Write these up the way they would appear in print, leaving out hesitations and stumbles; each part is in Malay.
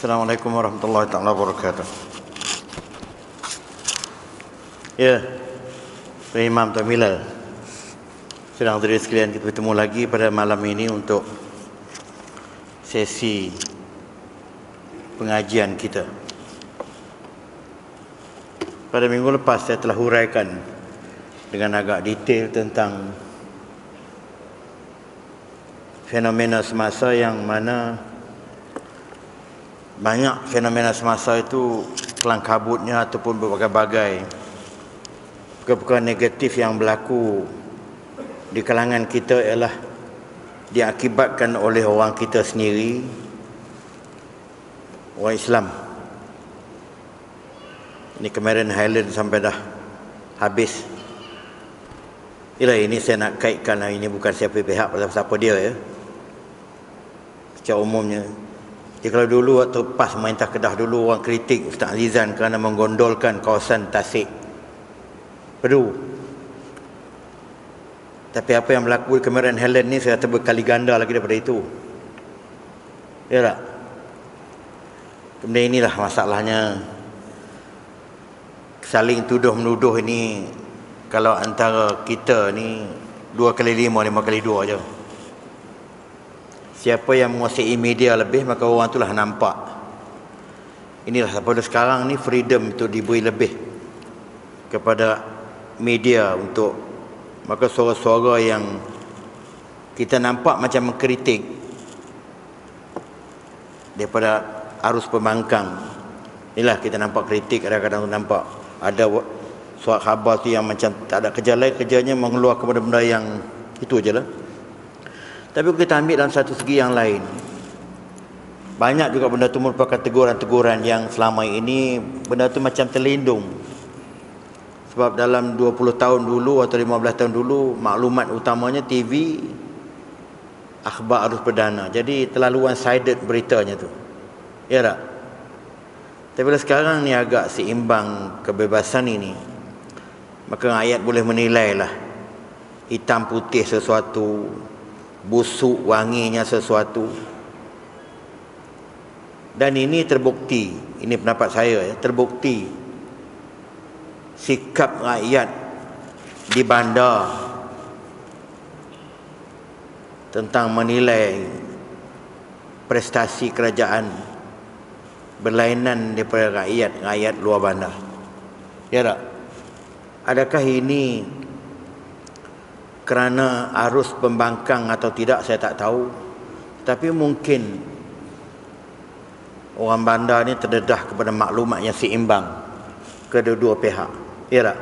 Assalamualaikum warahmatullahi taala wabarakatuh. Ya, Imam Tuan Milal, sedang hadirin sekalian, kita bertemu lagi pada malam ini untuk sesi pengajian kita. Pada minggu lepas saya telah huraikan dengan agak detail tentang fenomena semasa, yang mana banyak fenomena semasa itu kelang kabutnya ataupun berbagai-bagai perkara negatif yang berlaku di kalangan kita ialah diakibatkan oleh orang kita sendiri, orang Islam. Ini Cameron Highland sampai dah habis. Ini saya nak kaitkan, ini bukan siapa pihak pada siapa dia ya. Secara umumnya, kalau dulu waktu PAS pemerintah Kedah dulu, orang kritik Ustaz Azizan kerana menggondolkan kawasan Tasik Pedu. Tapi apa yang berlaku di Cameron Highland ni saya kata berkali ganda lagi daripada itu. Ya tak? Kemudian inilah masalahnya, saling tuduh-menuduh ini. Kalau antara kita ni 2 kali 5, 5 kali 2 je. Siapa yang menguasai media lebih, maka orang itulah nampak. Inilah pada sekarang ni freedom itu diberi lebih kepada media untuk, maka suara-suara yang kita nampak macam mengkritik daripada arus pembangkang, inilah kita nampak kritik. Kadang-kadang nampak ada surat khabar tu yang macam tak ada kerja lain, kerjanya mengeluarkan benda-benda yang itu je lah. Tapi kita ambil dalam satu segi yang lain, banyak juga benda tu merupakan teguran-teguran yang selama ini benda tu macam terlindung. Sebab dalam 20 tahun dulu atau 15 tahun dulu, maklumat utamanya TV, akhbar arus perdana. Jadi terlalu one-sided beritanya tu. Ya tak? Tapi bila sekarang ni agak seimbang kebebasan ini, maka ayat boleh menilai lah hitam putih sesuatu, busuk wanginya sesuatu. Dan ini terbukti, ini pendapat saya ya, terbukti sikap rakyat di bandar tentang menilai prestasi kerajaan berlainan daripada rakyat luar bandar. Ya tak? Adakah ini kerana arus pembangkang atau tidak, saya tak tahu. Tapi mungkin orang bandar ni terdedah kepada maklumat yang seimbang kedua-dua pihak. Ya tak?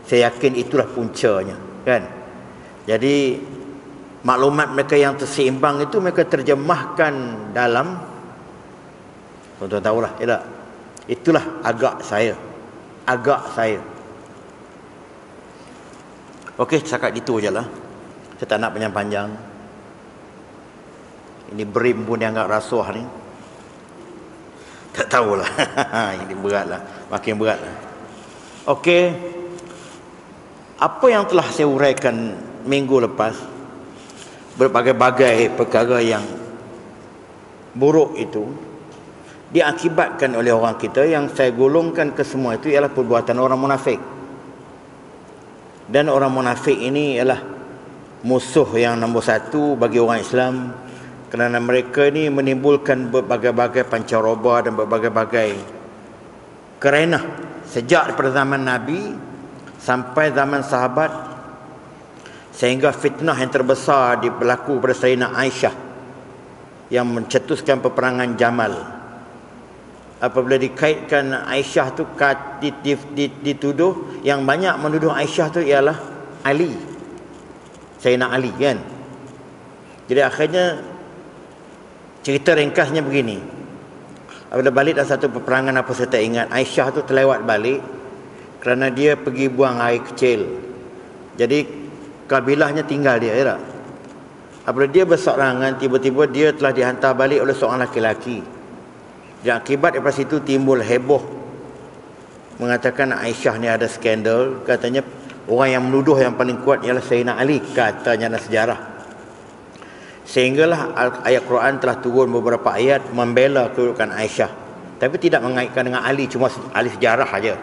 Saya yakin itulah puncanya, kan? Jadi maklumat mereka yang terseimbang itu mereka terjemahkan dalam, tuan-tuan tahulah, ya tak? Itulah agak saya. Okey, cakap gitu je lah. Saya tak nak panjang-panjang. Ini BRIM pun dianggap rasuah ni. Tak tahulah. Ini berat lah. Makin berat lah. Okey. Apa yang telah saya uraikan minggu lepas, berbagai-bagai perkara yang buruk itu diakibatkan oleh orang kita, yang saya golongkan ke semua itu ialah perbuatan orang munafik. Dan orang munafik ini ialah musuh yang nombor 1 bagi orang Islam, kerana mereka ini menimbulkan berbagai-bagai pancaroba dan berbagai-bagai kerenah sejak daripada zaman Nabi sampai zaman sahabat, sehingga fitnah yang terbesar berlaku pada Sayyidina Aisyah yang mencetuskan peperangan Jamal. Apabila dikaitkan Aisyah tu dituduh, yang banyak menuduh Aisyah tu ialah Ali, Sayyidina Ali, kan. Jadi akhirnya cerita ringkasnya begini. Apabila balik dalam satu peperangan, apa saya tak ingat, Aisyah tu terlewat balik kerana dia pergi buang air kecil. Jadi kabilahnya tinggal dia, ya tak? Apabila dia berseorangan, tiba-tiba dia telah dihantar balik oleh seorang laki-laki. Dan akibat daripada situ timbul heboh, mengatakan Aisyah ni ada skandal. Katanya orang yang menuduh yang paling kuat ialah Sayyidina Ali, katanya dalam sejarah. Sehinggalah ayat Quran telah turun beberapa ayat membela kedudukan Aisyah. Tapi tidak mengaitkan dengan Ali, cuma ahli sejarah saja.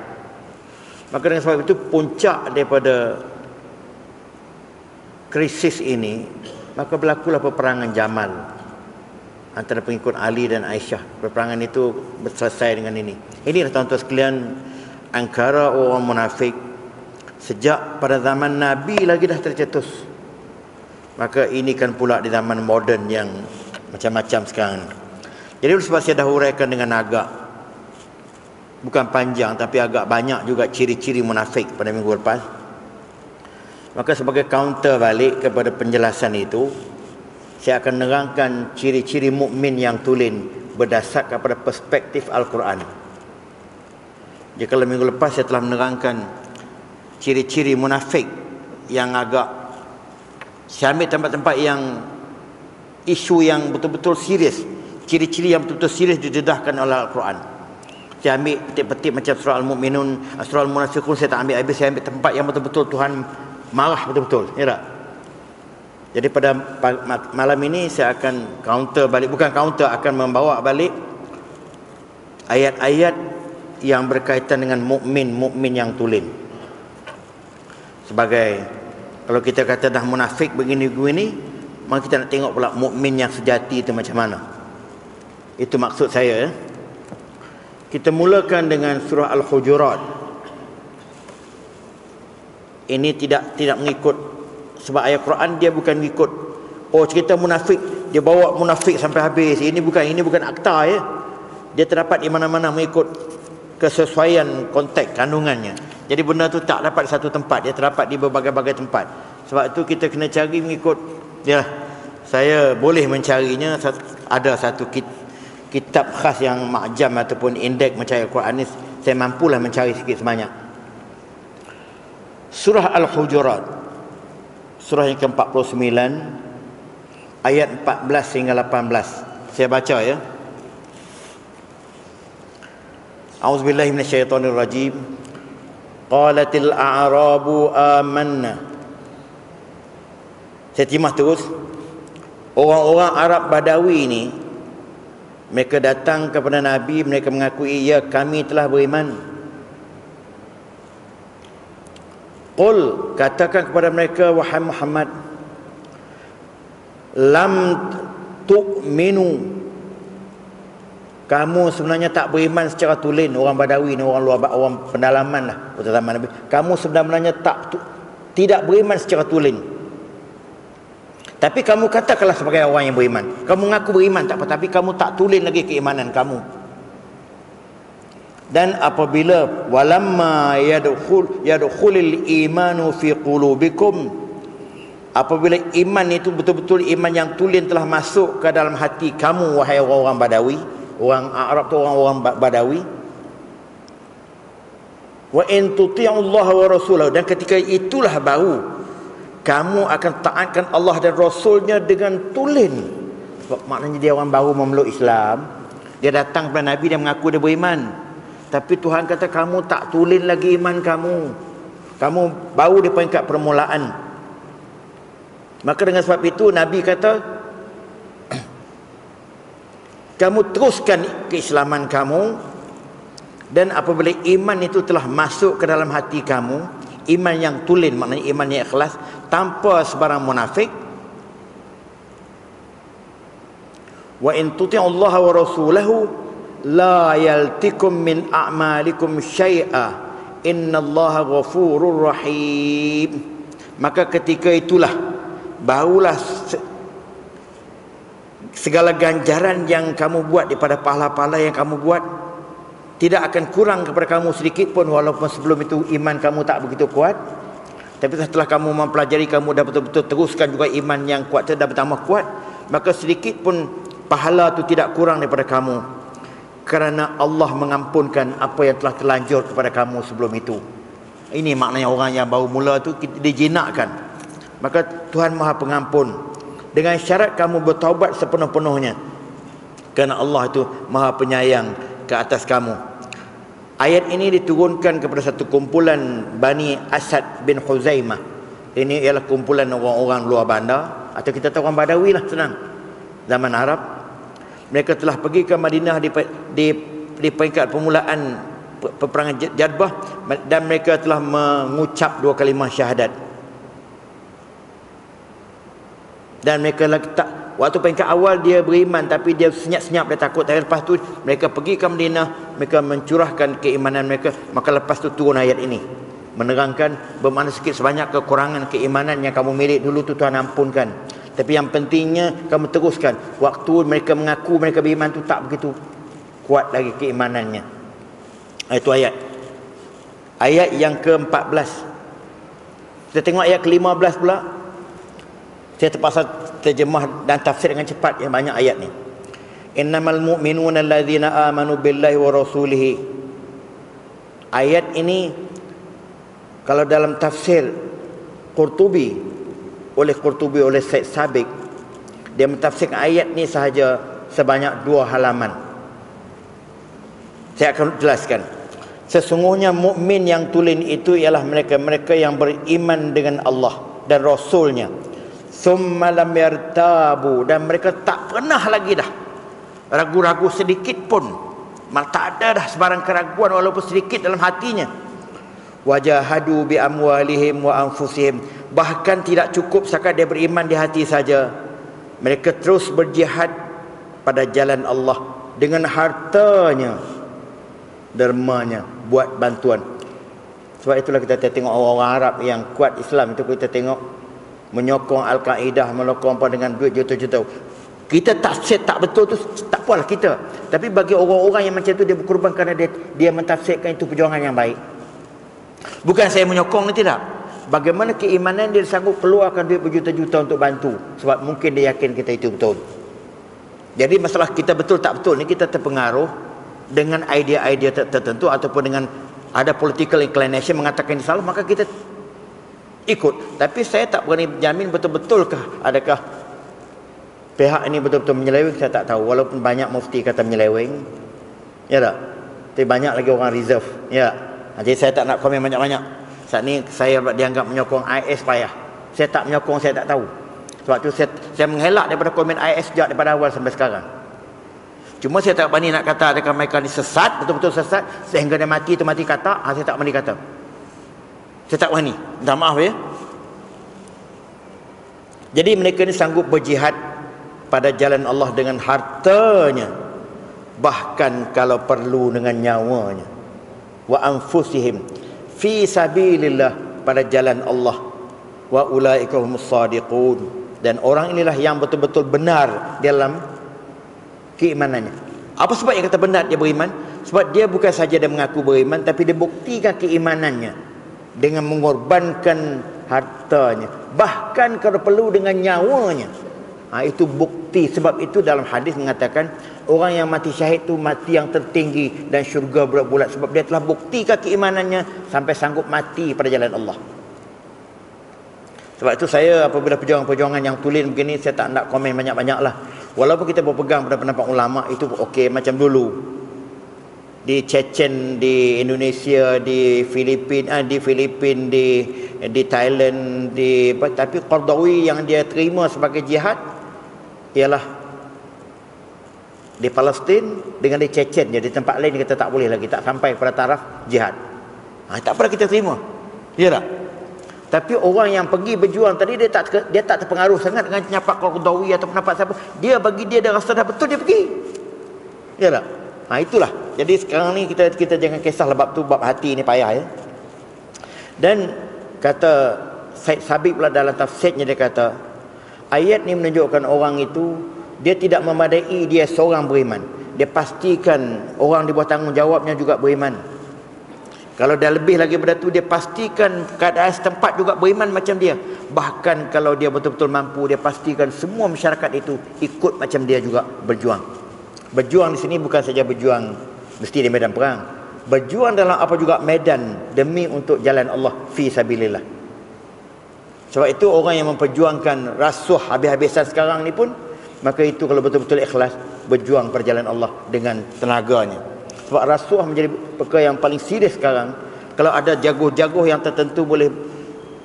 Maka dengan sebab itu puncak daripada krisis ini, maka berlakulah peperangan Jamal antara pengikut Ali dan Aisyah. Peperangan itu selesai dengan ini. Inilah tuan-tuan sekalian, angkara orang munafik sejak pada zaman Nabi lagi dah tercetus. Maka ini kan pula di zaman moden yang macam-macam sekarang. Jadi sebab saya dah huraikan dengan agak, bukan panjang tapi agak banyak juga ciri-ciri munafik pada minggu lepas. Maka sebagai counter balik kepada penjelasan itu, saya akan nerangkan ciri-ciri mukmin yang tulen berdasarkan kepada perspektif Al-Quran. Jadi kalau minggu lepas saya telah menerangkan ciri-ciri munafik yang agak, saya ambil tempat-tempat yang isu yang betul-betul serius, ciri-ciri yang betul-betul serius didedahkan oleh Al-Quran. Saya ambil petik-petik macam surah Al-Mu'minun, surah Al-Munafiqun, saya tak ambil habis. Saya ambil tempat yang betul-betul Tuhan marah betul-betul, ya tak? Jadi pada malam ini saya akan counter balik, bukan counter, akan membawa balik ayat-ayat yang berkaitan dengan mukmin yang tulen. Sebagai, kalau kita kata dah munafik begini-begini, maka kita nak tengok pula mukmin yang sejati itu macam mana. Itu maksud saya. Kita mulakan dengan surah Al-Hujurat. Ini tidak mengikut, sebab ayat Quran dia bukan mengikut, oh cerita munafik dia bawa munafik sampai habis. Ini bukan akta ya. Dia terdapat di mana-mana mengikut kesesuaian konteks kandungannya. Jadi benda tu tak dapat di satu tempat, dia terdapat di berbagai-bagai tempat. Sebab itu kita kena cari mengikut. Ya, saya boleh mencarinya. Ada satu kitab khas yang ma'jam ataupun indeks mencari Al-Quran ni, saya mampulah mencari sikit sebanyak. Surah Al-Hujurat, surah yang ke-49, ayat 14 hingga 18. Saya baca ya. A'udzubillahi minasyaitonirrajim. Qalatil a'rabu amanna. Saya timah terus. Orang-orang Arab Badawi ini, mereka datang kepada Nabi, mereka mengakui, ya kami telah beriman. Qul, katakan kepada mereka, wahai Muhammad, lam tu'minu, kamu sebenarnya tak beriman secara tulen. Orang Badawi ni, orang luar, orang pendalaman lah pada zaman Nabi. Kamu sebenarnya tidak beriman secara tulen. Tapi kamu katakanlah sebagai orang yang beriman. Kamu mengaku beriman tak apa, tapi kamu tak tulen lagi keimanan kamu. Dan apabila walamma yadkhulul imanu fi qulubikum, apabila iman itu betul-betul iman yang tulen telah masuk ke dalam hati kamu, wahai orang-orang Badawi, orang Arab tu orang-orang Badawi, wa in tuti'ullaha wa rasulahu, dan ketika itulah baru kamu akan taatkan Allah dan Rasulnya dengan tulen. Sebab maknanya dia orang baru memeluk Islam, dia datang kepada Nabi, dia mengaku dia beriman, tapi Tuhan kata kamu tak tulen lagi iman kamu baru di peringkat permulaan. Maka dengan sebab itu Nabi kata, kamu teruskan keislaman kamu, dan apabila iman itu telah masuk ke dalam hati kamu, iman yang tulen, maknanya iman yang ikhlas, tanpa sebarang munafik. Wa in tuti'ullaha wa rasulahu la yaltikum min a'malikum syai'a innallaha ghafurur rahim. Maka ketika itulah barulah segala ganjaran yang kamu buat, daripada pahala-pahala yang kamu buat, tidak akan kurang kepada kamu sedikit pun, walaupun sebelum itu iman kamu tak begitu kuat. Tapi setelah kamu mempelajari, kamu dah betul-betul teruskan juga iman yang kuat, dah bertambah kuat, maka sedikit pun pahala itu tidak kurang daripada kamu, kerana Allah mengampunkan apa yang telah terlanjur kepada kamu sebelum itu. Ini maknanya orang yang baru mula tu dijinakkan. Maka Tuhan Maha Pengampun, dengan syarat kamu bertaubat sepenuh-penuhnya, kerana Allah itu Maha Penyayang ke atas kamu. Ayat ini diturunkan kepada satu kumpulan Bani Asad bin Huzaimah. Ini ialah kumpulan orang-orang luar bandar, atau kita tahu orang Badawi lah, senang, zaman Arab. Mereka telah pergi ke Madinah di peringkat permulaan peperangan Jadbah, dan mereka telah mengucap 2 kalimah syahadat. Dan mereka lagi tak, waktu peringkat awal dia beriman tapi dia senyap-senyap, dia takut. Dan lepas tu mereka pergi ke Madinah, mereka mencurahkan keimanan mereka. Maka lepas tu turun ayat ini menerangkan bermakna sikit sebanyak kekurangan keimanan yang kamu milik dulu tu Tuhan ampunkan. Tapi yang pentingnya kamu teruskan. Waktu mereka mengaku mereka beriman tu tak begitu kuat lagi keimanannya. Itu ayat. Ayat yang ke-14. Kita tengok ayat ke-15 pula. Saya terpaksa terjemah dan tafsir dengan cepat, yang banyak ayat ni. Innamal mu'minuna allazina amanu billahi wa rasulihi. Ayat ini kalau dalam tafsir Qurtubi oleh Syed Sabiq, dia mentafsirkan ayat ni sahaja sebanyak 2 halaman. Saya akan jelaskan. Sesungguhnya mukmin yang tulen itu ialah mereka yang beriman dengan Allah dan Rasulnya. Summa lam yartabu, dan mereka tak pernah lagi dah ragu-ragu sedikit pun. Tak ada dah sebarang keraguan walaupun sedikit dalam hatinya. Wajahadu bi amwalihim wa anfusihim, bahkan tidak cukup setakat dia beriman di hati saja, mereka terus berjihad pada jalan Allah dengan hartanya, dermanya, buat bantuan. Sebab itulah kita tengok orang-orang Arab yang kuat Islam itu, kita tengok menyokong Al-Qaeda, menyokong apa dengan duit juta-juta. Kita tak betul tu tak apalah kita, tapi bagi orang-orang yang macam tu, dia berkorban kerana dia mentafsirkan itu perjuangan yang baik. Bukan saya menyokong ni, tidak. Bagaimana keimanan dia sanggup keluarkan duit berjuta-juta untuk bantu, sebab mungkin dia yakin kita itu betul. Jadi masalah kita betul tak betul ni, kita terpengaruh dengan idea-idea tertentu ataupun dengan ada political inclination mengatakan ini salah, maka kita ikut. Tapi saya tak berani jamin betul-betulkah adakah pihak ini betul-betul menyeleweng, saya tak tahu. Walaupun banyak mufti kata menyeleweng, ya tak? Tapi banyak lagi orang reserve, ya. Jadi saya tak nak komen banyak-banyak. Saat ni saya dianggap menyokong IS payah. Saya tak menyokong, saya tak tahu. Sebab tu saya mengelak daripada komen IS sejak daripada awal sampai sekarang. Cuma saya tak berani nak kata adakah mereka ni sesat, betul-betul sesat sehingga dia mati tu mati kata. Saya tak berani kata. Saya tak berani. Minta maaf ya. Jadi mereka ni sanggup berjihad pada jalan Allah dengan hartanya, bahkan kalau perlu dengan nyawanya. Wa anfusihim fi sabilillah, pada jalan Allah. Wa ulaika humus sadiqun, dan orang inilah yang betul-betul benar dalam keimanannya. Apa sebab yang kata benar dia beriman? Sebab dia bukan saja dia mengaku beriman, tapi dia buktikan keimanannya dengan mengorbankan hartanya, bahkan kalau perlu dengan nyawanya. Itu bukti. Sebab itu dalam hadis mengatakan orang yang mati syahid tu mati yang tertinggi dan syurga bulat-bulat, sebab dia telah buktikan keimanannya sampai sanggup mati pada jalan Allah. Sebab itu saya apabila perjuangan-perjuangan yang tulen begini, saya tak nak komen banyak-banyak lah. Walaupun kita berpegang pada pendapat ulama itu okey, macam dulu di Chechen, di Indonesia, di Filipina, di Thailand, tapi Qardawi yang dia terima sebagai jihad ialah di Palestin dengan di Chechen. Jadi tempat lain kita tak boleh lagi, tak sampai pada taraf jihad. Tak pernah kita terima. Ya tak? Tapi orang yang pergi berjuang tadi, dia tak terpengaruh sangat dengan pendapat Qardawi atau pendapat siapa. Dia bagi dia rasa dah betul, dia pergi. Ya tak? Itulah. Jadi sekarang ni kita jangan kisah bab tu, bab hati ni payah ya. Dan kata Syed Sabiq pula dalam tafsirnya, dia kata ayat ni menunjukkan orang itu dia tidak memadai dia seorang beriman, dia pastikan orang di bawah tanggungjawabnya juga beriman. Kalau dah lebih lagi daripada tu, dia pastikan keadaan setempat juga beriman macam dia. Bahkan kalau dia betul-betul mampu, dia pastikan semua masyarakat itu ikut macam dia juga berjuang. Berjuang di sini bukan saja berjuang mesti di medan perang, berjuang dalam apa juga medan demi untuk jalan Allah fi sabilillah. Sebab itu orang yang memperjuangkan rasuah habis-habisan sekarang ni pun, maka itu kalau betul-betul ikhlas berjuang perjalanan Allah dengan tenaganya. Sebab rasuah menjadi perkara yang paling serius sekarang. Kalau ada jago-jago yang tertentu boleh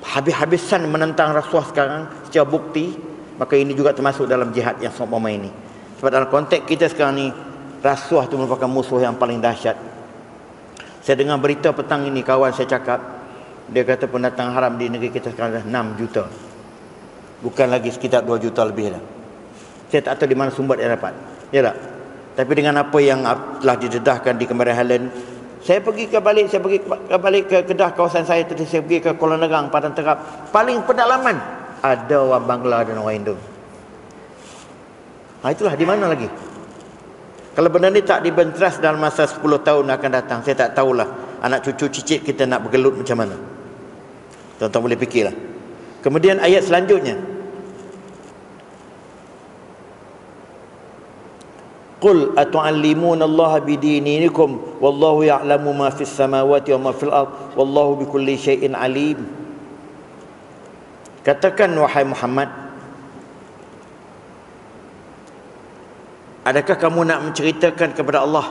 habis-habisan menentang rasuah sekarang secara bukti, maka ini juga termasuk dalam jihad yang seumpama ini. Sebab dalam konteks kita sekarang ni, Rasuah itu merupakan musuh yang paling dahsyat. Saya dengar berita petang ini, kawan saya cakap, dia kata pendatang haram di negeri kita sekarang dah 6 juta. Bukan lagi sekitar 2 juta lebih dah. Saya tak tahu di mana sumber dia dapat. Ya tak? Tapi dengan apa yang telah didedahkan di Kemaran Highland, saya pergi ke balik ke Kedah kawasan saya tadi, saya pergi ke Kuala Nerang, Padang Terap. Paling pedalaman ada orang Bangla dan orang Indo. Itulah di mana lagi? Kalau benda ni tak dibentras dalam masa 10 tahun akan datang, saya tak tahulah anak cucu cicit kita nak bergelut macam mana. Tuan-tuan boleh fikirlah. Kemudian ayat selanjutnya, Qul atu'allimuna Allah bidinikum wallahu ya'lamu ma fis samawati wa ma fil ard wallahu bikulli syai'in alim. Katakan wahai Muhammad, adakah kamu nak menceritakan kepada Allah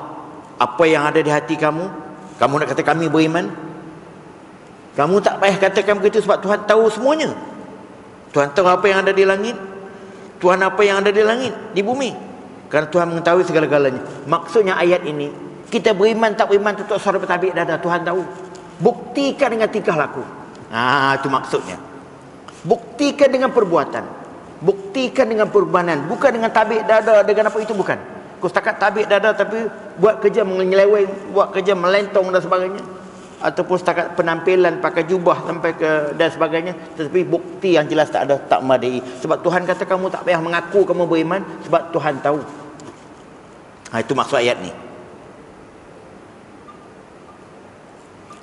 apa yang ada di hati kamu? Kamu nak kata kami beriman? Kamu tak payah katakan begitu sebab Tuhan tahu semuanya. Tuhan tahu apa yang ada di langit, Tuhan apa yang ada di langit, di bumi. Kerana Tuhan mengetahui segala-galanya. Maksudnya ayat ini, kita beriman tak beriman tutup suara bertabik dada, Tuhan tahu. Buktikan dengan tingkah laku. Itu maksudnya. Buktikan dengan perbuatan. Buktikan dengan perbanan. Bukan dengan tabik dada, dengan apa itu bukan. Kau setakat tabik dada tapi buat kerja menyeleweng, buat kerja melentong dan sebagainya. Ataupun setakat penampilan pakai jubah sampai ke dan sebagainya, tetapi bukti yang jelas tak ada, tak memadai. Sebab Tuhan kata kamu tak payah mengaku kamu beriman, sebab Tuhan tahu. Itu maksud ayat ni.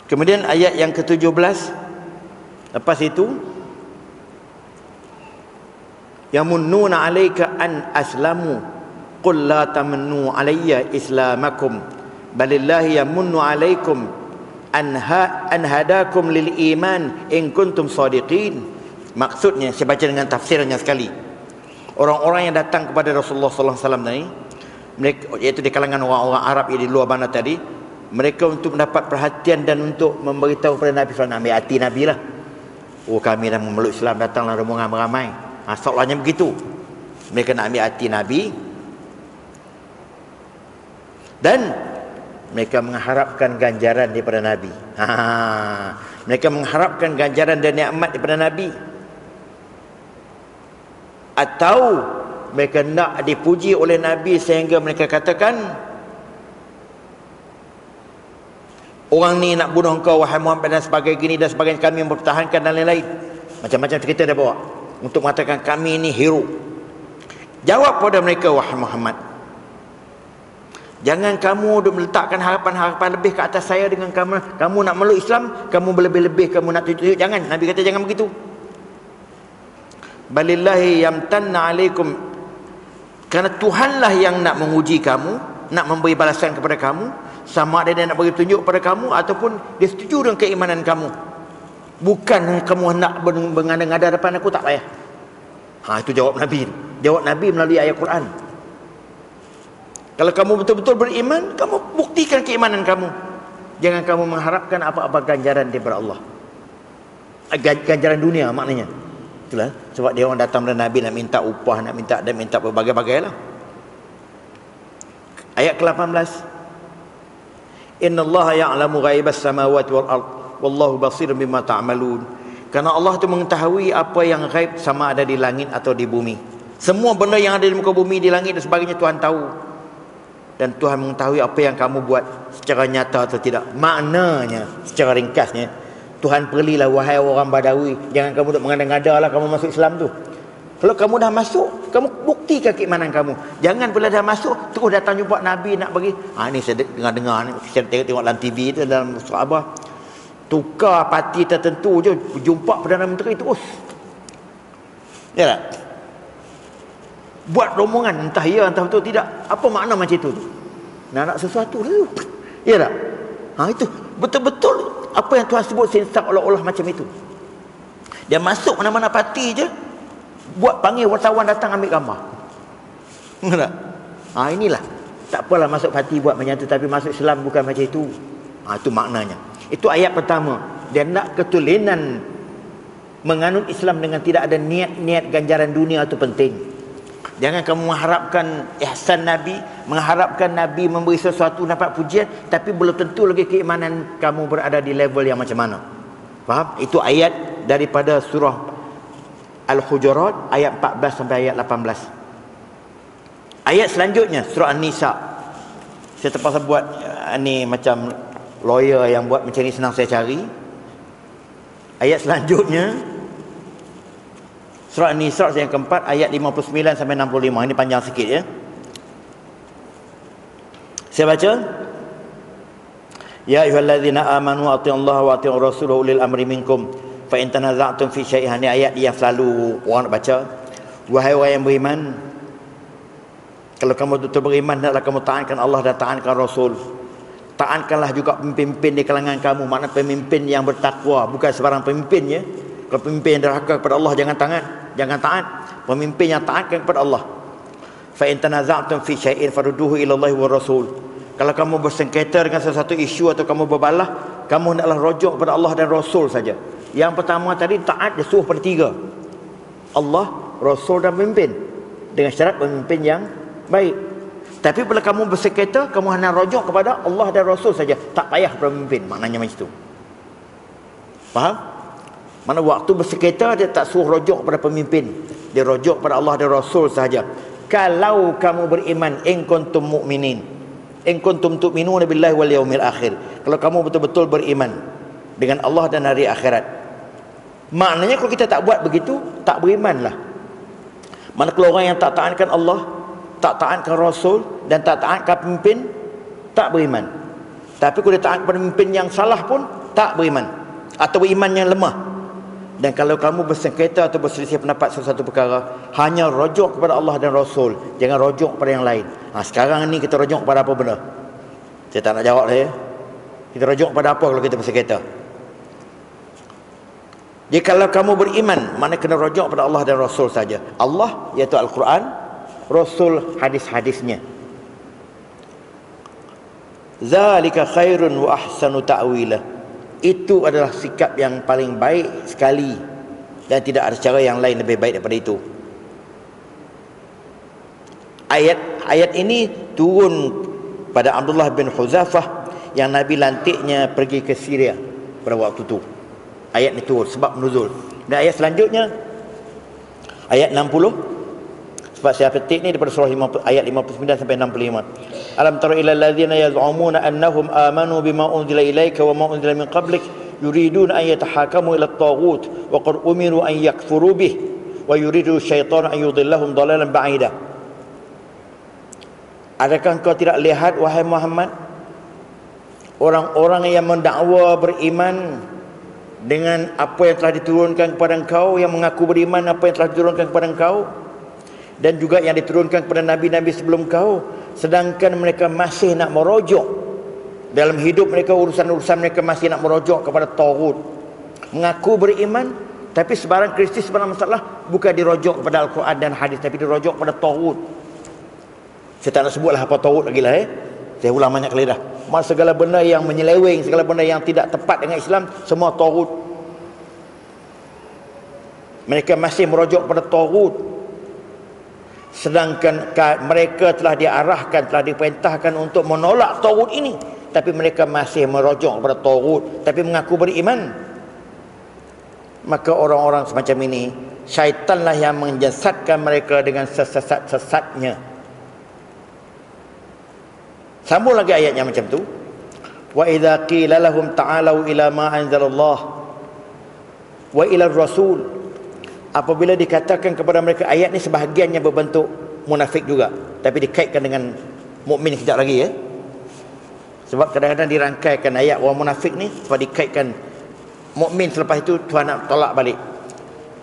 Kemudian ayat yang ke-17, lepas itu, yamunnuna 'alaika an aslamu qul la tamannu 'alayya islamakum balillahi yamunnu 'alaikum an hadakum lil iman in kuntum shadiqin. Maksudnya, saya baca dengan tafsirnya sekali. Orang-orang yang datang kepada Rasulullah sallallahu alaihi wasallam tadi, mereka iaitu di kalangan orang-orang Arab yang di luar mana tadi, mereka untuk mendapat perhatian dan untuk memberitahu kepada Nabi sallallahu alaihi wasallam, ambil hati Nabi lah. Oh, kami dah memeluk Islam, datanglah rombongan ramai. Soalnya begitu. Mereka nak ambil hati Nabi dan mereka mengharapkan ganjaran daripada Nabi. Mereka mengharapkan ganjaran dan nikmat daripada Nabi. Atau mereka nak dipuji oleh Nabi sehingga mereka katakan, orang ni nak bunuh engkau wahai Muhammad dan sebagainya gini dan sebagainya, kami mempertahankan dan lain-lain. Macam-macam cerita dia bawa untuk mengatakan kami ini hero. Jawab pada mereka, wahai Muhammad, jangan kamu meletakkan harapan-harapan lebih ke atas saya dengan kamu nak meluk Islam, kamu berlebih-lebih, kamu nak tunjuk. Jangan, Nabi kata jangan begitu. Balillahi yamtanna alaikum, kerana Tuhanlah yang nak menguji kamu, nak memberi balasan kepada kamu, sama ada dia nak beri petunjuk kepada kamu ataupun dia setuju dengan keimanan kamu. Bukan kamu hendak mengada-ngada depan aku, tak payah. Itu jawab Nabi. Jawab Nabi melalui ayat Quran. Kalau kamu betul-betul beriman, kamu buktikan keimanan kamu. Jangan kamu mengharapkan apa-apa ganjaran daripada Allah. Ganjaran dunia maknanya. Itulah sebab dia orang datang kepada Nabi nak minta upah, nak minta berbagai-bagai lah. Ayat ke-18. Innallaha ya'lamu ghaibas samawati wal ard wallahu basirun bima ta'malun. Kerana Allah tu mengetahui apa yang ghaib, sama ada di langit atau di bumi. Semua benda yang ada di muka bumi, di langit dan sebagainya, Tuhan tahu. Dan Tuhan mengetahui apa yang kamu buat secara nyata atau tidak. Maknanya, secara ringkasnya, Tuhan perlilah wahai orang Badawi, jangan kamu duk mengada-ngada lah kamu masuk Islam tu. Kalau kamu dah masuk, kamu buktikan keimanan kamu. Jangan bila dah masuk terus datang jumpa Nabi nak bagi. Ni saya dengar ni, saya tengok dalam TV tu, dalam Sahabah, tukar parti tertentu je jumpa Perdana Menteri terus. Ya tak? Buat rombongan, entah ya entah betul tidak. Apa makna macam itu tu? Nak sesuatu tu. Ya tak? Itu betul-betul apa yang Tuhan sebut sensak olah-olah macam itu. Dia masuk mana-mana parti je, buat panggil wartawan datang ambil gambar. Tak? Inilah. Tak apalah masuk parti buat macam tu, tapi masuk Islam bukan macam itu. Itu maknanya. Itu ayat pertama. Dia nak ketulinan menganut Islam dengan tidak ada niat-niat ganjaran dunia itu penting. Jangan kamu mengharapkan ihsan Nabi, mengharapkan Nabi memberi sesuatu dapat pujian, tapi belum tentu lagi keimanan kamu berada di level yang macam mana. Faham? Itu ayat daripada surah Al-Hujurat ayat 14 sampai ayat 18. Ayat selanjutnya surah An-Nisa. Saya terpaksa buat ni macam lawyer yang buat macam ni, senang saya cari. Ayat selanjutnya surah An-Nisa yang keempat ayat 59 sampai 65. Ini panjang sikit ya. Saya baca. Ya ayyuhallazina amanu atiiullaha wa atiiur rasul wa ulil amri minkum fa in tanaza'tum fi syai'in. Ini ayat yang selalu orang nak baca. Wahai orang yang beriman, kalau kamu betul beriman, hendaklah kamu taatkan Allah dan taatkan Rasul. Taatkanlah juga pemimpin di kalangan kamu. Makna pemimpin yang bertakwa, bukan sebarang pemimpin ya. Kalau pemimpin yang derhaka kepada Allah, jangan taat. Pemimpin yang taatkan kepada Allah. Fa in tanaza'tum fi syai'in farudduhu ila Allah wa Rasul. Kalau kamu bersengketa dengan sesuatu isu atau kamu berbalah, kamu hendaklah rujuk kepada Allah dan Rasul saja. Yang pertama tadi taat dia suruh pada tiga. Allah, Rasul dan pemimpin. Dengan syarat pemimpin yang baik. Tapi bila kamu bersengketa, kamu hanya rujuk kepada Allah dan Rasul saja. Tak payah kepada pemimpin. Maknanya macam itu. Faham? Mana waktu bersengketa dia tak suruh rujuk kepada pemimpin. Dia rujuk kepada Allah dan Rasul saja. Kalau kamu beriman, in kuntum mu'minin, in kuntum tu'minuna billahi wal yaumil akhir. Kalau kamu betul-betul beriman dengan Allah dan hari akhirat. Maknanya kalau kita tak buat begitu, tak berimanlah. Mana kalau orang yang tak taatkan Allah, tak taatkan Rasul dan tak taatkan pemimpin, tak beriman. Tapi kalau dia taat kepada pemimpin yang salah pun tak beriman, atau beriman yang lemah. Dan kalau kamu bersengketa atau berselisih pendapat sesuatu perkara, hanya rujuk kepada Allah dan Rasul, jangan rujuk kepada yang lain. Sekarang ni kita rujuk kepada apa benda? Saya tak nak jawab dah ya. Kita rujuk kepada apa kalau kita bersengketa? Jadi kalau kamu beriman, mana kena rujuk kepada Allah dan Rasul saja. Allah iaitu Al-Quran, Rasul hadis-hadisnya. Zalika khairun wa ahsanu ta'wila. Itu adalah sikap yang paling baik sekali, dan tidak ada cara yang lain lebih baik daripada itu. Ayat ini turun pada Abdullah bin Huzafah yang Nabi lantiknya pergi ke Syria pada waktu itu. Ayat ini turun sebab nuzul. Dan ayat selanjutnya ayat 60. Sebab saya petik ni daripada surah ayat 59 sampai 65. Alam tara ila allazina yaz'umuna annahum amanu bima unzila ilaika wa ma unzila min qablik yuridun an yatahakamu ila at-taghut wa qad umiru an yakfuru bih wa yuridu syaitan an yudillahum dalalan ba'ida. Adakah engkau tidak lihat wahai Muhammad, orang-orang yang mendakwa beriman dengan apa yang telah diturunkan kepada engkau, yang mengaku beriman apa yang telah diturunkan kepada engkau dan juga yang diturunkan kepada nabi-nabi sebelum kau, sedangkan mereka masih nak merujuk dalam hidup mereka, urusan-urusan mereka masih nak merujuk kepada Taghut. Mengaku beriman, tapi sebarang krisis, sebarang masalah bukan dirujuk kepada Al-Quran dan hadis, tapi dirujuk kepada Taghut. Saya tak nak sebutlah apa Taghut lagi lah Saya ulang banyak kali dah. Segala benda yang menyeleweng, segala benda yang tidak tepat dengan Islam, semua Taghut. Mereka masih merujuk kepada Taghut, sedangkan mereka telah diarahkan, telah diperintahkan untuk menolak Taghut ini, tapi mereka masih merujuk kepada Taghut, tapi mengaku beriman. Maka orang-orang semacam ini, syaitanlah yang menjasatkan mereka dengan sesat-sesatnya. Sambung lagi ayatnya macam tu. Wa idza qila lahum ta'alu ila ma anzalallah wa ila ar-rasul. Apabila dikatakan kepada mereka, ayat ni sebahagiannya berbentuk munafik juga, tapi dikaitkan dengan mukmin sekejap lagi Sebab kadang-kadang dirangkaikan ayat orang munafik ni sebab dikaitkan mukmin, selepas itu Tuhan nak tolak balik.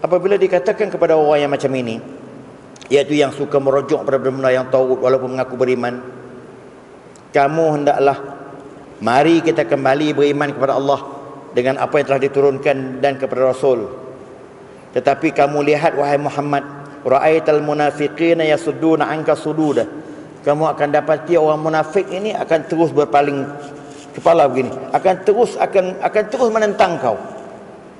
Apabila dikatakan kepada orang yang macam ini, iaitu yang suka merujuk pada benda yang Taghut walaupun mengaku beriman, kamu hendaklah, mari kita kembali beriman kepada Allah dengan apa yang telah diturunkan dan kepada Rasul. Tetapi kamu lihat wahai Muhammad, ra'aital munafiqina yasudduna anka sududa. Kamu akan dapati orang munafik ini akan terus berpaling kepala begini, akan terus menentang kau.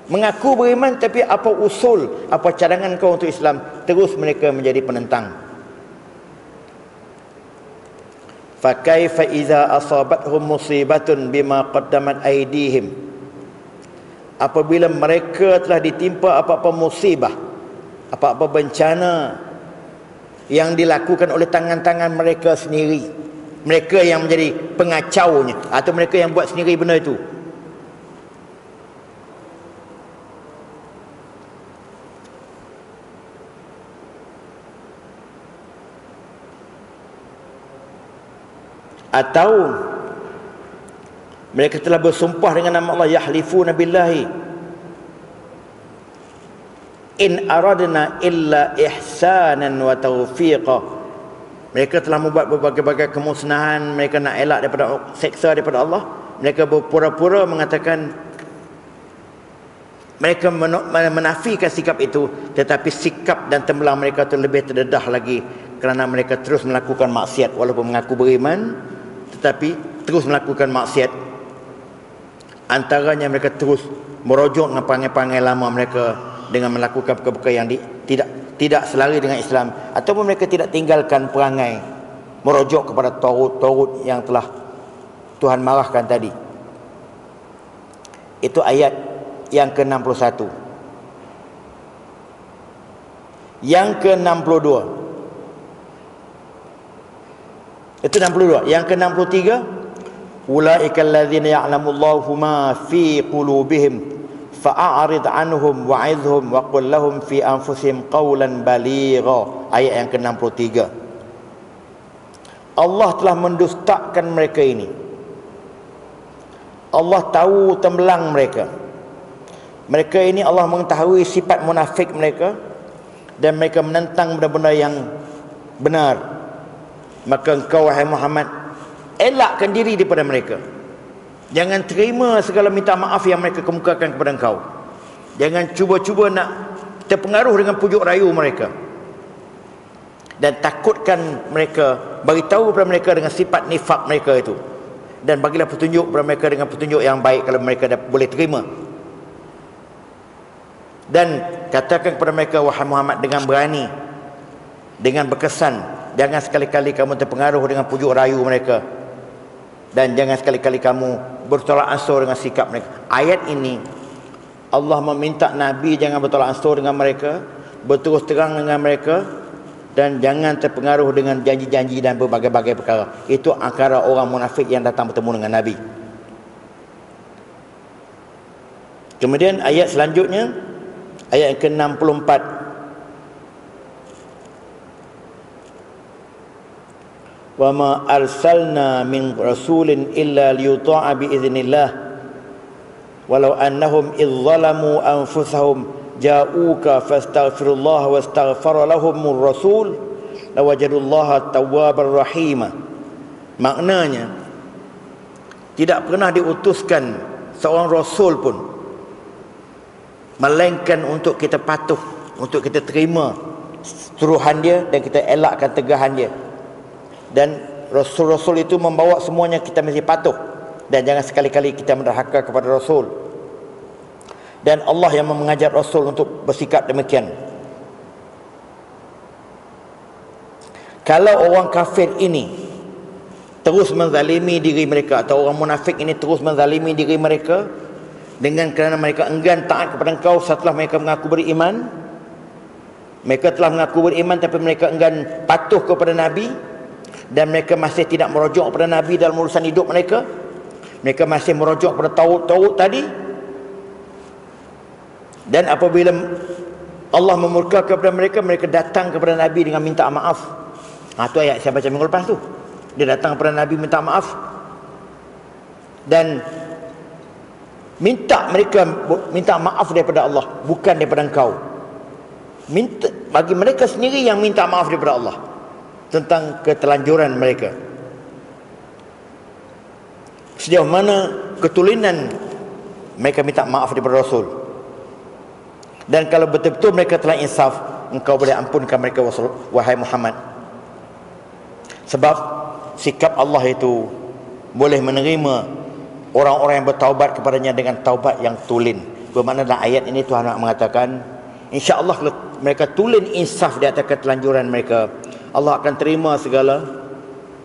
Mengaku beriman, tapi apa usul, apa cadangan kau untuk Islam, terus mereka menjadi penentang. fa kaifa idza asabathum musibatun bima qaddamat aydihim, apabila mereka telah ditimpa apa-apa musibah, apa-apa bencana yang dilakukan oleh tangan-tangan mereka sendiri, mereka yang menjadi pengacaunya atau mereka yang buat sendiri benda itu. Atau mereka telah bersumpah dengan nama Allah, yahlifuna billahi in aradna illa ihsanan wa taufiqa. Mereka telah membuat berbagai-bagai kemusnahan, mereka nak elak daripada seksa daripada Allah. Mereka berpura-pura mengatakan, mereka menafikan sikap itu, tetapi sikap dan tembelang mereka itu lebih terdedah lagi, kerana mereka terus melakukan maksiat walaupun mengaku beriman, tetapi terus melakukan maksiat. Antaranya mereka terus merujuk dengan perangai-perangai lama mereka dengan melakukan perkara yang tidak selari dengan Islam, ataupun mereka tidak tinggalkan perangai merujuk kepada Taurut yang telah Tuhan marahkan tadi. Itu ayat yang ke-61. Yang ke-62, itu 62. Yang ke-63, ulaikal ladzina ya'lamullahu ma fi qulubihim fa'arid anhum wa'idhum wa qul lahum fi anfusihim qawlan baligha. Ayat yang ke-63. Allah telah mendustakan mereka ini. Allah tahu tembelang mereka. Mereka ini Allah mengetahui sifat munafik mereka, dan mereka menentang benda-benda yang benar. Maka engkau wahai Muhammad, elakkan diri daripada mereka. Jangan terima segala minta maaf yang mereka kemukakan kepada engkau. Jangan cuba-cuba nak terpengaruh dengan pujuk rayu mereka, dan takutkan mereka, beritahu kepada mereka dengan sifat nifak mereka itu, dan bagilah petunjuk kepada mereka dengan petunjuk yang baik kalau mereka boleh terima. Dan katakan kepada mereka wahai Muhammad dengan berani, dengan berkesan, jangan sekali-kali kamu terpengaruh dengan pujuk rayu mereka, dan jangan sekali-kali kamu bertolak ansur dengan sikap mereka. Ayat ini Allah meminta Nabi jangan bertolak ansur dengan mereka, berterus terang dengan mereka, dan jangan terpengaruh dengan janji-janji dan berbagai-bagai perkara. Itu antara orang munafik yang datang bertemu dengan Nabi. Kemudian ayat selanjutnya, ayat ke-64. Wa ma arsalna min rasulin illa liyuta'a bi idznillah walau annahum idh zalamu anfusahum ja'uka fastaghfirullaha wastaghfara lahumur rasul lawajadullaha tawwabar rahima. Maknanya, tidak pernah diutuskan seorang rasul pun melainkan untuk kita patuh, untuk kita terima suruhan dia dan kita elakkan tegahan dia. Dan Rasul-Rasul itu membawa semuanya kita mesti patuh, dan jangan sekali-kali kita menderhaka kepada Rasul. Dan Allah yang mengajar Rasul untuk bersikap demikian. Kalau orang kafir ini terus menzalimi diri mereka, atau orang munafik ini terus menzalimi diri mereka dengan kerana mereka enggan taat kepada engkau setelah mereka mengaku beriman, mereka telah mengaku beriman tapi mereka enggan patuh kepada Nabi, dan mereka masih tidak merujuk kepada Nabi dalam urusan hidup mereka, mereka masih merujuk kepada Taurut tadi. Dan apabila Allah memurka kepada mereka, mereka datang kepada Nabi dengan minta maaf. Itu ayat saya baca minggu lepas tu. Dia datang kepada Nabi minta maaf, dan mereka minta maaf daripada Allah, bukan daripada engkau. Bagi mereka sendiri yang minta maaf daripada Allah tentang ketelanjuran mereka. Sejauh mana ketulinan mereka minta maaf daripada Rasul. Dan kalau betul-betul mereka telah insaf, engkau boleh ampunkan mereka wahai Muhammad. Sebab sikap Allah itu boleh menerima orang-orang yang bertaubat kepadanya dengan taubat yang tulen. Bermakna dalam ayat ini Tuhan mengatakan, insya-Allah kalau mereka tulen insaf di atas ketelanjuran mereka, Allah akan terima segala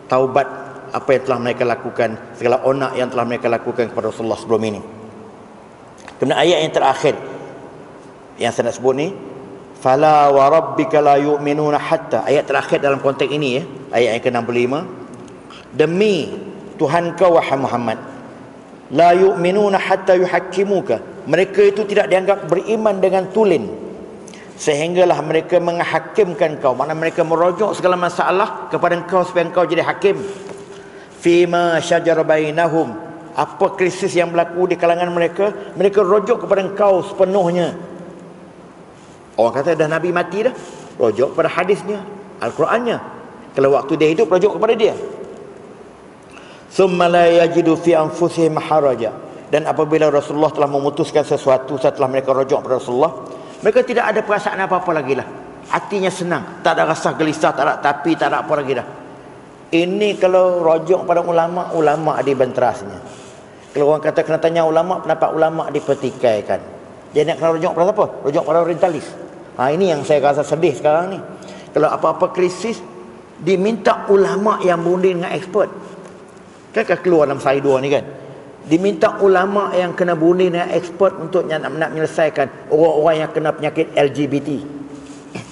taubat apa yang telah mereka lakukan, segala onak yang telah mereka lakukan kepada Rasulullah sebelum ini. Kemudian ayat yang terakhir yang saya nak sebut ni, fala wa rabbika la yu'minuna hatta, ayat terakhir dalam konteks ini ya, ayat yang ke-65, demi Tuhan kau wahai Muhammad, la yu'minuna hatta yuhakkimuka, mereka itu tidak dianggap beriman dengan tulen sehinggalah mereka menghakimkan kau, maknanya mereka merujuk segala masalah kepada kau supaya kau jadi hakim. Fima syajara bainahum, apa krisis yang berlaku di kalangan mereka, mereka rujuk kepada kau sepenuhnya. Orang kata dah Nabi mati dah, rujuk kepada hadisnya, Al-Qurannya. Kalau waktu dia hidup, rujuk kepada dia. Summa la yajidu fi anfusihim haraja, dan apabila Rasulullah telah memutuskan sesuatu setelah mereka rujuk kepada Rasulullah, mereka tidak ada perasaan apa-apa lagi lah. Hatinya senang, tak ada rasa gelisah, tak ada tapi, tak ada apa lagi dah. Ini kalau rujuk pada ulama, ulama dibenterasnya. Kalau orang kata kena tanya ulama, pendapat ulama dipertikaikan. Dia nak kena rujuk pada siapa? Rujuk pada orientalis. Ini yang saya rasa sedih sekarang ni. Kalau apa-apa krisis, diminta ulama yang berundi dengan expert. Kan keluar dalam slide 2 ni kan. Diminta ulama yang kena berundi dengan expert untuk nak menyelesaikan orang-orang yang kena penyakit LGBT.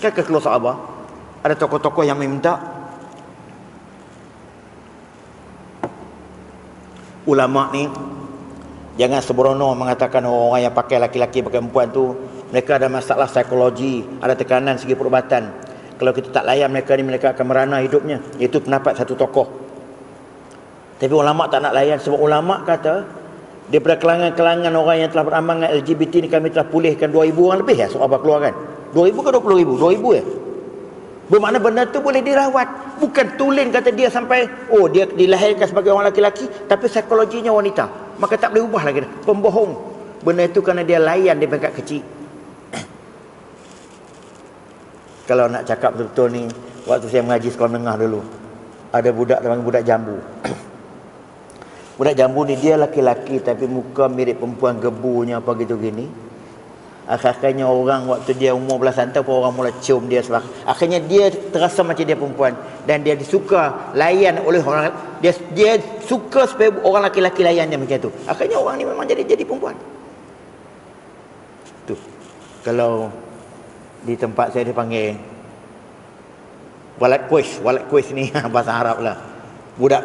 Kan keluar sahabat. Ada tokoh-tokoh yang meminta ulama ni jangan sembrono mengatakan orang yang pakai laki-laki pakai perempuan tu mereka ada masalah psikologi, ada tekanan segi perubatan. Kalau kita tak layan mereka ni, mereka akan merana hidupnya. Itu pendapat satu tokoh. Tapi ulama tak nak layan, sebab ulama kata daripada kelangan-kelangan orang yang telah beramal dengan LGBT ni, kami telah pulihkan 2,000 orang lebih ya, sahabat keluar kan. 2,000 ke 20,000? 2,000 ya. Bermakna benda tu boleh dirawat. Bukan tulen kata dia sampai dia dilahirkan sebagai orang laki-laki tapi psikologinya wanita. Maka tak boleh ubah lagi dah. Pembohong. Benda itu kerana dia layan di peringkat kecil. Kalau nak cakap betul-betul ni, waktu saya mengaji sekolah menengah dulu, ada budak namanya budak jambu. Budak jambu ni dia laki-laki tapi muka mirip perempuan gebunya apa gitu gini. Akhirnya orang waktu dia umur belasan tahun orang mula cium dia sebab akhirnya dia terasa macam dia perempuan dan dia disuka layan oleh orang, dia suka supaya orang laki-laki layan dia macam tu. Akhirnya orang ni memang jadi perempuan. Tu. Kalau di tempat saya dipanggil walat kuis ni bahasa Arab lah. Budak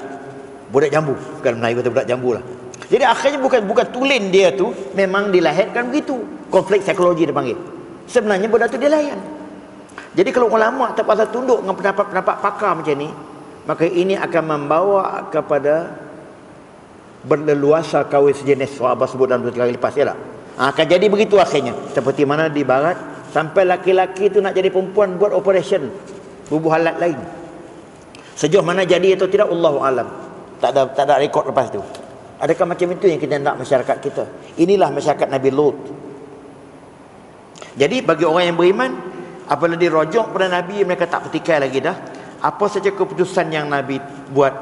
jambu, bukan Melayu kata budak jambu lah. Jadi akhirnya bukan tulen dia tu memang dilahirkan begitu. Konflik psikologi dia panggil. Sebenarnya benda tu dia layan. Jadi kalau ulama tak pasal tunduk dengan pendapat-pendapat pakar macam ni, maka ini akan membawa kepada berleluasa kahwin sejenis. Abah sebut dalam 2 kali lepas ya tak? Akan jadi begitu akhirnya. Seperti mana di barat sampai laki-laki tu nak jadi perempuan buat operation bubuh alat lain. Sejauh mana jadi atau tidak Allahu alam. Tak ada rekod lepas tu. Adakah macam itu yang kita nak masyarakat kita? Inilah masyarakat Nabi Lut. Jadi bagi orang yang beriman, apabila dirujuk pada Nabi, mereka tak petikai lagi dah. Apa saja keputusan yang Nabi buat,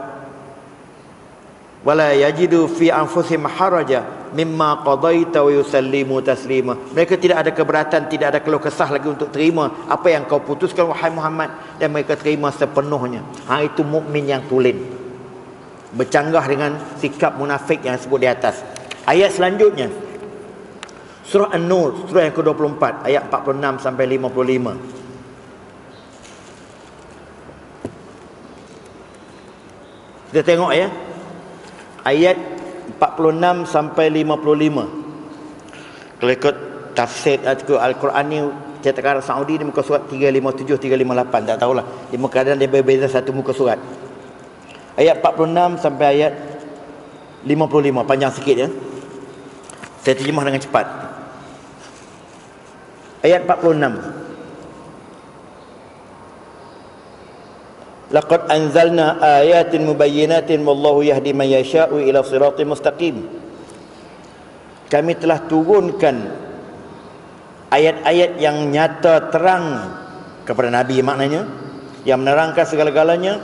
wala yajidu fi anfusihim haraja mimma qadaita wa yusallimu taslima. Mereka tidak ada keberatan, tidak ada keluh kesah lagi untuk terima apa yang kau putuskan wahai Muhammad, dan mereka terima sepenuhnya. Itu mukmin yang tulen. Bercanggah dengan sikap munafik yang disebut di atas. Ayat selanjutnya Surah An-Nur, surah yang ke-24, ayat 46 sampai 55. Kita tengok ya. Ayat 46 sampai 55. Kalau ikut tafsir Al-Quran ni, cetakan Saudi di muka surat 357 358, tak tahulah. Di muka keadaan dia berbeza satu muka surat. Ayat 46 sampai ayat 55, panjang sikit ya. Saya terjemah dengan cepat. Ayat 46. Laqad anzalna ayatin mubayyinatin wallahu yahdi man yasha'u ila siratin mustaqim. Kami telah turunkan ayat-ayat yang nyata terang kepada Nabi, maknanya yang menerangkan segala-galanya,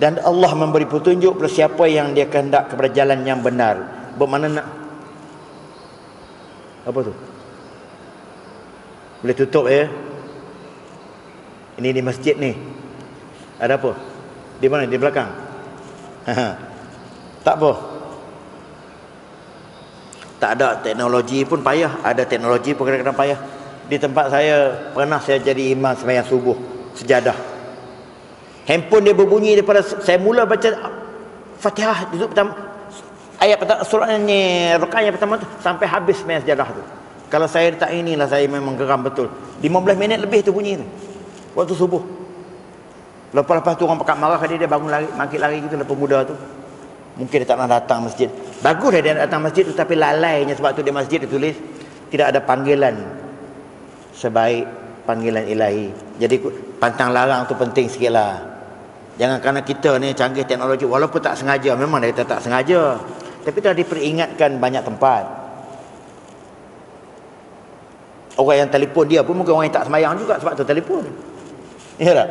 dan Allah memberi petunjuk kepada siapa yang dia kehendak kepada jalan yang benar. Bermakna nak apa tu? Boleh tutup ya. Ini di masjid ni. Ada apa? Di mana? Di belakang. Tak apa. Tak ada teknologi pun payah. Ada teknologi pun kadang-kadang payah. Di tempat saya pernah saya jadi imam sembahyang subuh, sejadah. Handphone dia berbunyi daripada saya mula baca Fatihah juzuk pertama, ayat pertama, suratnya rakaat yang pertama tu sampai habis sembahyang sejadah tu. Kalau saya tak inilah saya memang geram betul. 15 minit lebih tu bunyi tu. Waktu subuh. Lepas tu orang pekat marah dia bangun lari, bangkit lari gitu lepas muda tu. Mungkin dia tak nak datang masjid. Bagus dia datang masjid tu, tapi lalainya sebab tu dia masjid dia tulis tidak ada panggilan sebaik panggilan ilahi. Jadi pantang larang tu penting sikitlah. Jangan kerana kita ni canggih teknologi, walaupun tak sengaja, memang kita tak sengaja, tapi telah diperingatkan banyak tempat. Orang yang telefon dia pun mungkin orang yang tak sembahyang juga sebab tu telefon. Ya tak?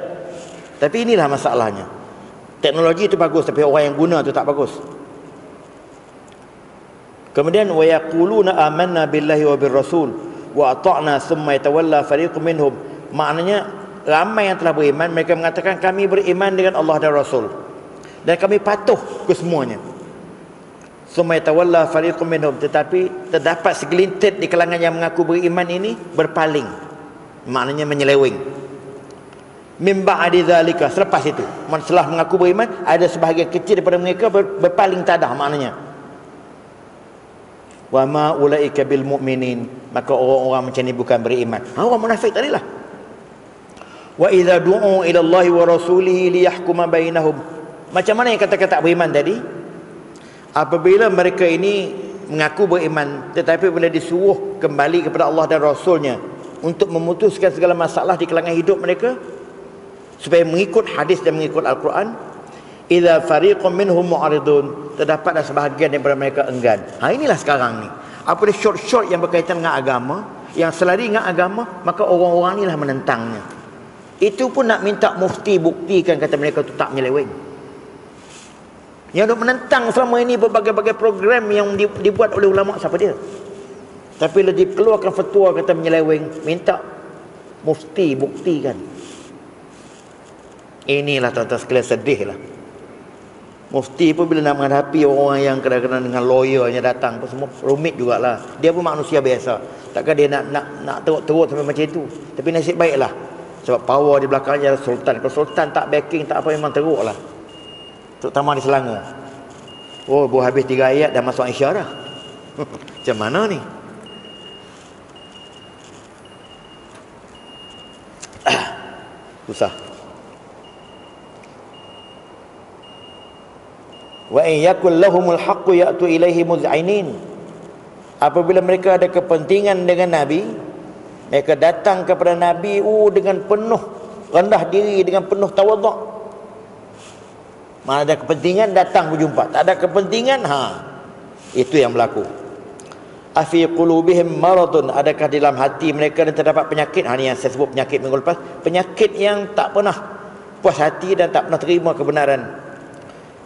Tapi inilah masalahnya. Teknologi itu bagus, tapi orang yang guna tu tak bagus. Kemudian wa yaquluna amanna billahi wa birrasul wa ata'na thumma yatawalla fariqun minhum. Maknanya ramai yang telah beriman, mereka mengatakan kami beriman dengan Allah dan Rasul dan kami patuh ke semuanya. Thumma yatawalla fariqun minhum, tetapi terdapat segelintir di kalangan yang mengaku beriman ini berpaling. Maknanya menyeleweng. Min ba'di zalika, selepas itu, setelah mengaku beriman, ada sebahagian kecil daripada mereka berpaling tadah, maknanya. Wa ma ulaika bil mu'minin, maka orang-orang macam ni bukan beriman. Orang munafik tadilah. Wa idza du'u ila Allah wa rasulihi liyahkuma bainahum. Macam mana yang kata-kata beriman tadi? Apabila mereka ini mengaku beriman, tetapi bila disuruh kembali kepada Allah dan Rasulnya untuk memutuskan segala masalah di kalangan hidup mereka, supaya mengikut hadis dan mengikut Al-Quran, idza fariqun minhum mu'ridun, terdapatlah sebahagian daripada mereka enggan. Inilah sekarang ni. Apa dia short-short yang berkaitan dengan agama, yang selari dengan agama, maka orang-orang inilah menentangnya. Itu pun nak minta mufti buktikan kata mereka tu tak menyeleweng. Yang duk menentang selama ini berbagai-bagai program yang dibuat oleh ulama, siapa dia? Tapi bila dikeluarkan fatwa kata menyeleweng, minta mufti buktikan. Inilah tuan-tuan sekalian, sedih lah. Mufti pun bila nak menghadapi orang yang kadang-kadang dengan lawyernya datang pun semua rumit jugalah. Dia pun manusia biasa. Takkan dia nak teruk-teruk sampai macam itu. Tapi nasib baiklah. Sebab power di belakangnya adalah sultan. Kalau sultan tak backing, tak apa, memang teruk lah. Terutama di Selangor. Oh, baru habis 3 ayat dah masuk Aisyah dah. Macam mana ni? Susah. Wa in yakul lahumul haqqu ya'tu ilaihi muz'inin. Apabila mereka ada kepentingan dengan Nabi, mereka datang kepada Nabi dengan penuh rendah diri, dengan penuh tawaduk. Mana ada kepentingan datang berjumpa, tak ada kepentingan itu yang berlaku. Afi qulubihim maradun, adakah di dalam hati mereka terdapat penyakit? Ni yang saya sebut penyakit minggu lepas, penyakit yang tak pernah puas hati dan tak pernah terima kebenaran.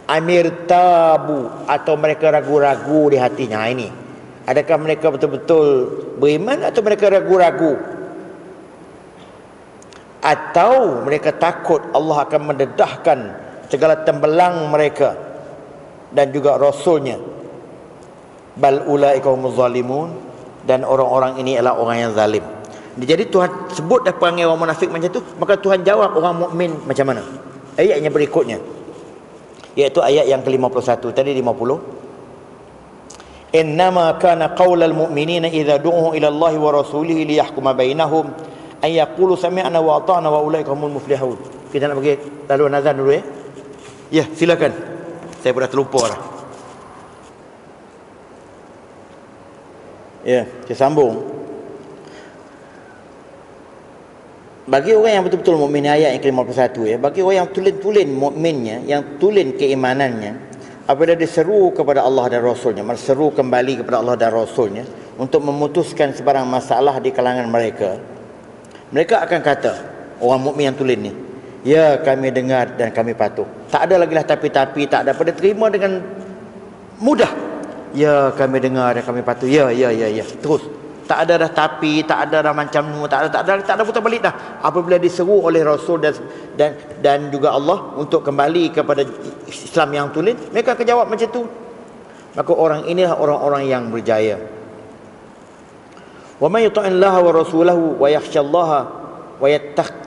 Amir tabu, atau mereka ragu-ragu di hatinya. Ini, adakah mereka betul-betul beriman atau mereka ragu-ragu? Atau mereka takut Allah akan mendedahkan segala tembelang mereka dan juga Rasulnya. Bal ulaika humuz zalimun, dan orang-orang ini adalah orang yang zalim. Jadi Tuhan sebut dah perangai orang munafik macam tu, maka Tuhan jawab orang mukmin macam mana? Ayatnya berikutnya, iaitu ayat yang ke-51, tadi 50. Innama kana qaulal mu'minina idza du'u ila Allah wa rasulihi liyahkuma bainahum an yaqulu sami'na wa ata'na wa ulaika humul muflihun. Kita nak bagi laluan azan dulu ya. Ya, silakan. Saya pun dah terlupa dah. Ya, saya sambung. Bagi orang yang betul-betul mukmin, ayat yang ke-51 ya, bagi orang yang tulen-tulen mukminnya, yang tulen keimanannya, apabila diseru kepada Allah dan Rasulnya, berseru kembali kepada Allah dan Rasulnya untuk memutuskan sebarang masalah di kalangan mereka, mereka akan kata, orang mukmin yang tulen ni, ya kami dengar dan kami patuh. Tak ada lagi lah tapi-tapi, tak ada, pada terima dengan mudah. Ya kami dengar dan kami patuh. Ya. Terus. Tak ada dah tapi, tak ada dah macam nu, tak ada putar balik dah. Apabila diseru oleh Rasul dan juga Allah untuk kembali kepada Islam yang tulen, mereka akan jawab macam tu. Maka orang inilah orang-orang yang berjaya. Wa may yuti'illaha wa rasulahu wa yakhshallaha wa